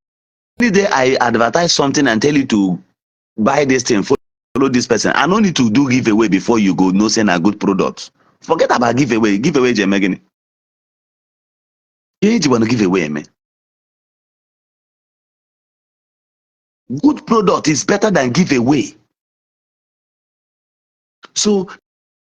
day I advertise something and tell you to buy this thing, follow this person, I don't need to do giveaway before you go no send a good product. Forget about giveaway. Giveaway je megini. You want to give away, man. Good product is better than giveaway. So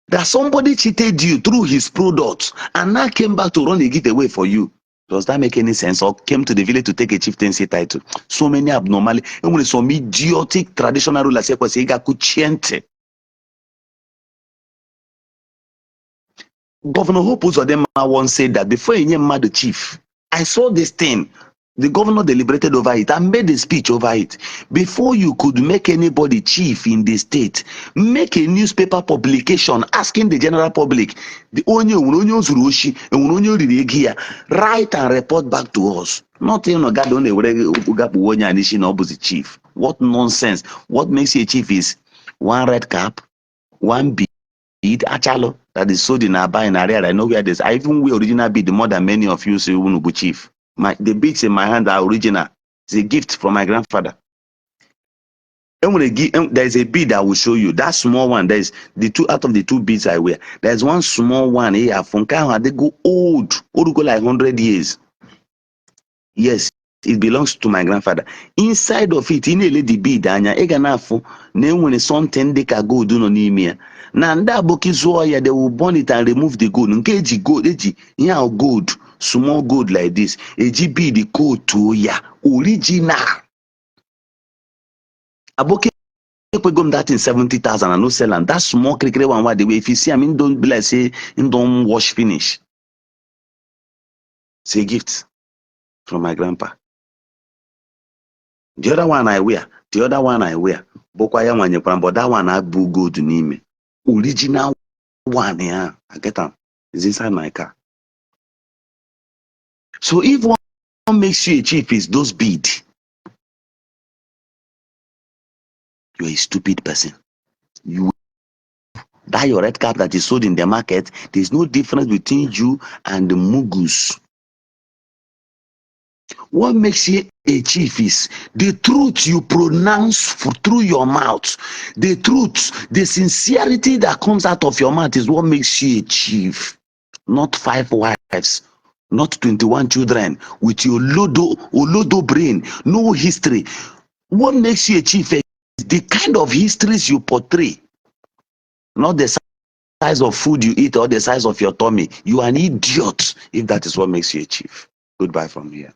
that somebody cheated you through his product and now came back to run a giveaway for you. Does that make any sense? Or came to the village to take a chieftaincy title? So many abnormally, some idiotic traditional rulers say, Governor Hope Uzodinma once said that before he named the chief, I saw this thing. The governor deliberated over it and made a speech over it. Before you could make anybody chief in the state, make a newspaper publication asking the general public, write and report back to us. Not chief. What nonsense. What makes you a chief is one red cap, one bead, achalo that is sold in Aba in area. I know where this. I even wear original bead more than many of you say Unubu chief. The beads in my hand are original. It's a gift from my grandfather. There is a bead I will show you. That small one. There is the two out of the two beads I wear. There's one small one here from Kano. They go old go like 100 years. Yes, it belongs to my grandfather. Inside of it, in a lady bead, anya eganafo ne when something they can go do no nimia. Nanda bokizoya they will burn it and remove the gold. Nkeji gold, yeah gold. Small gold like this, a GB the code to ya original. Aboke gom that in 70,000 and no sell and that small cricket one what the way if you see I mean don't be like say don't wash finish. It's a gift from my grandpa. The other one I wear, but that one I boo gold name. Original one, yeah. I get them. It's inside my car. So if one makes you a chief is those beads, you're a stupid person. That your red cap that is sold in the market, there's no difference between you and the mugus. What makes you a chief is the truth you pronounce through your mouth. The truth, the sincerity that comes out of your mouth is what makes you a chief. Not 5 wives. Not 21 children with your lodo brain, no history. What makes you a chief is the kind of histories you portray, not the size of food you eat or the size of your tummy. You are an idiot if that is what makes you a chief. Goodbye from here.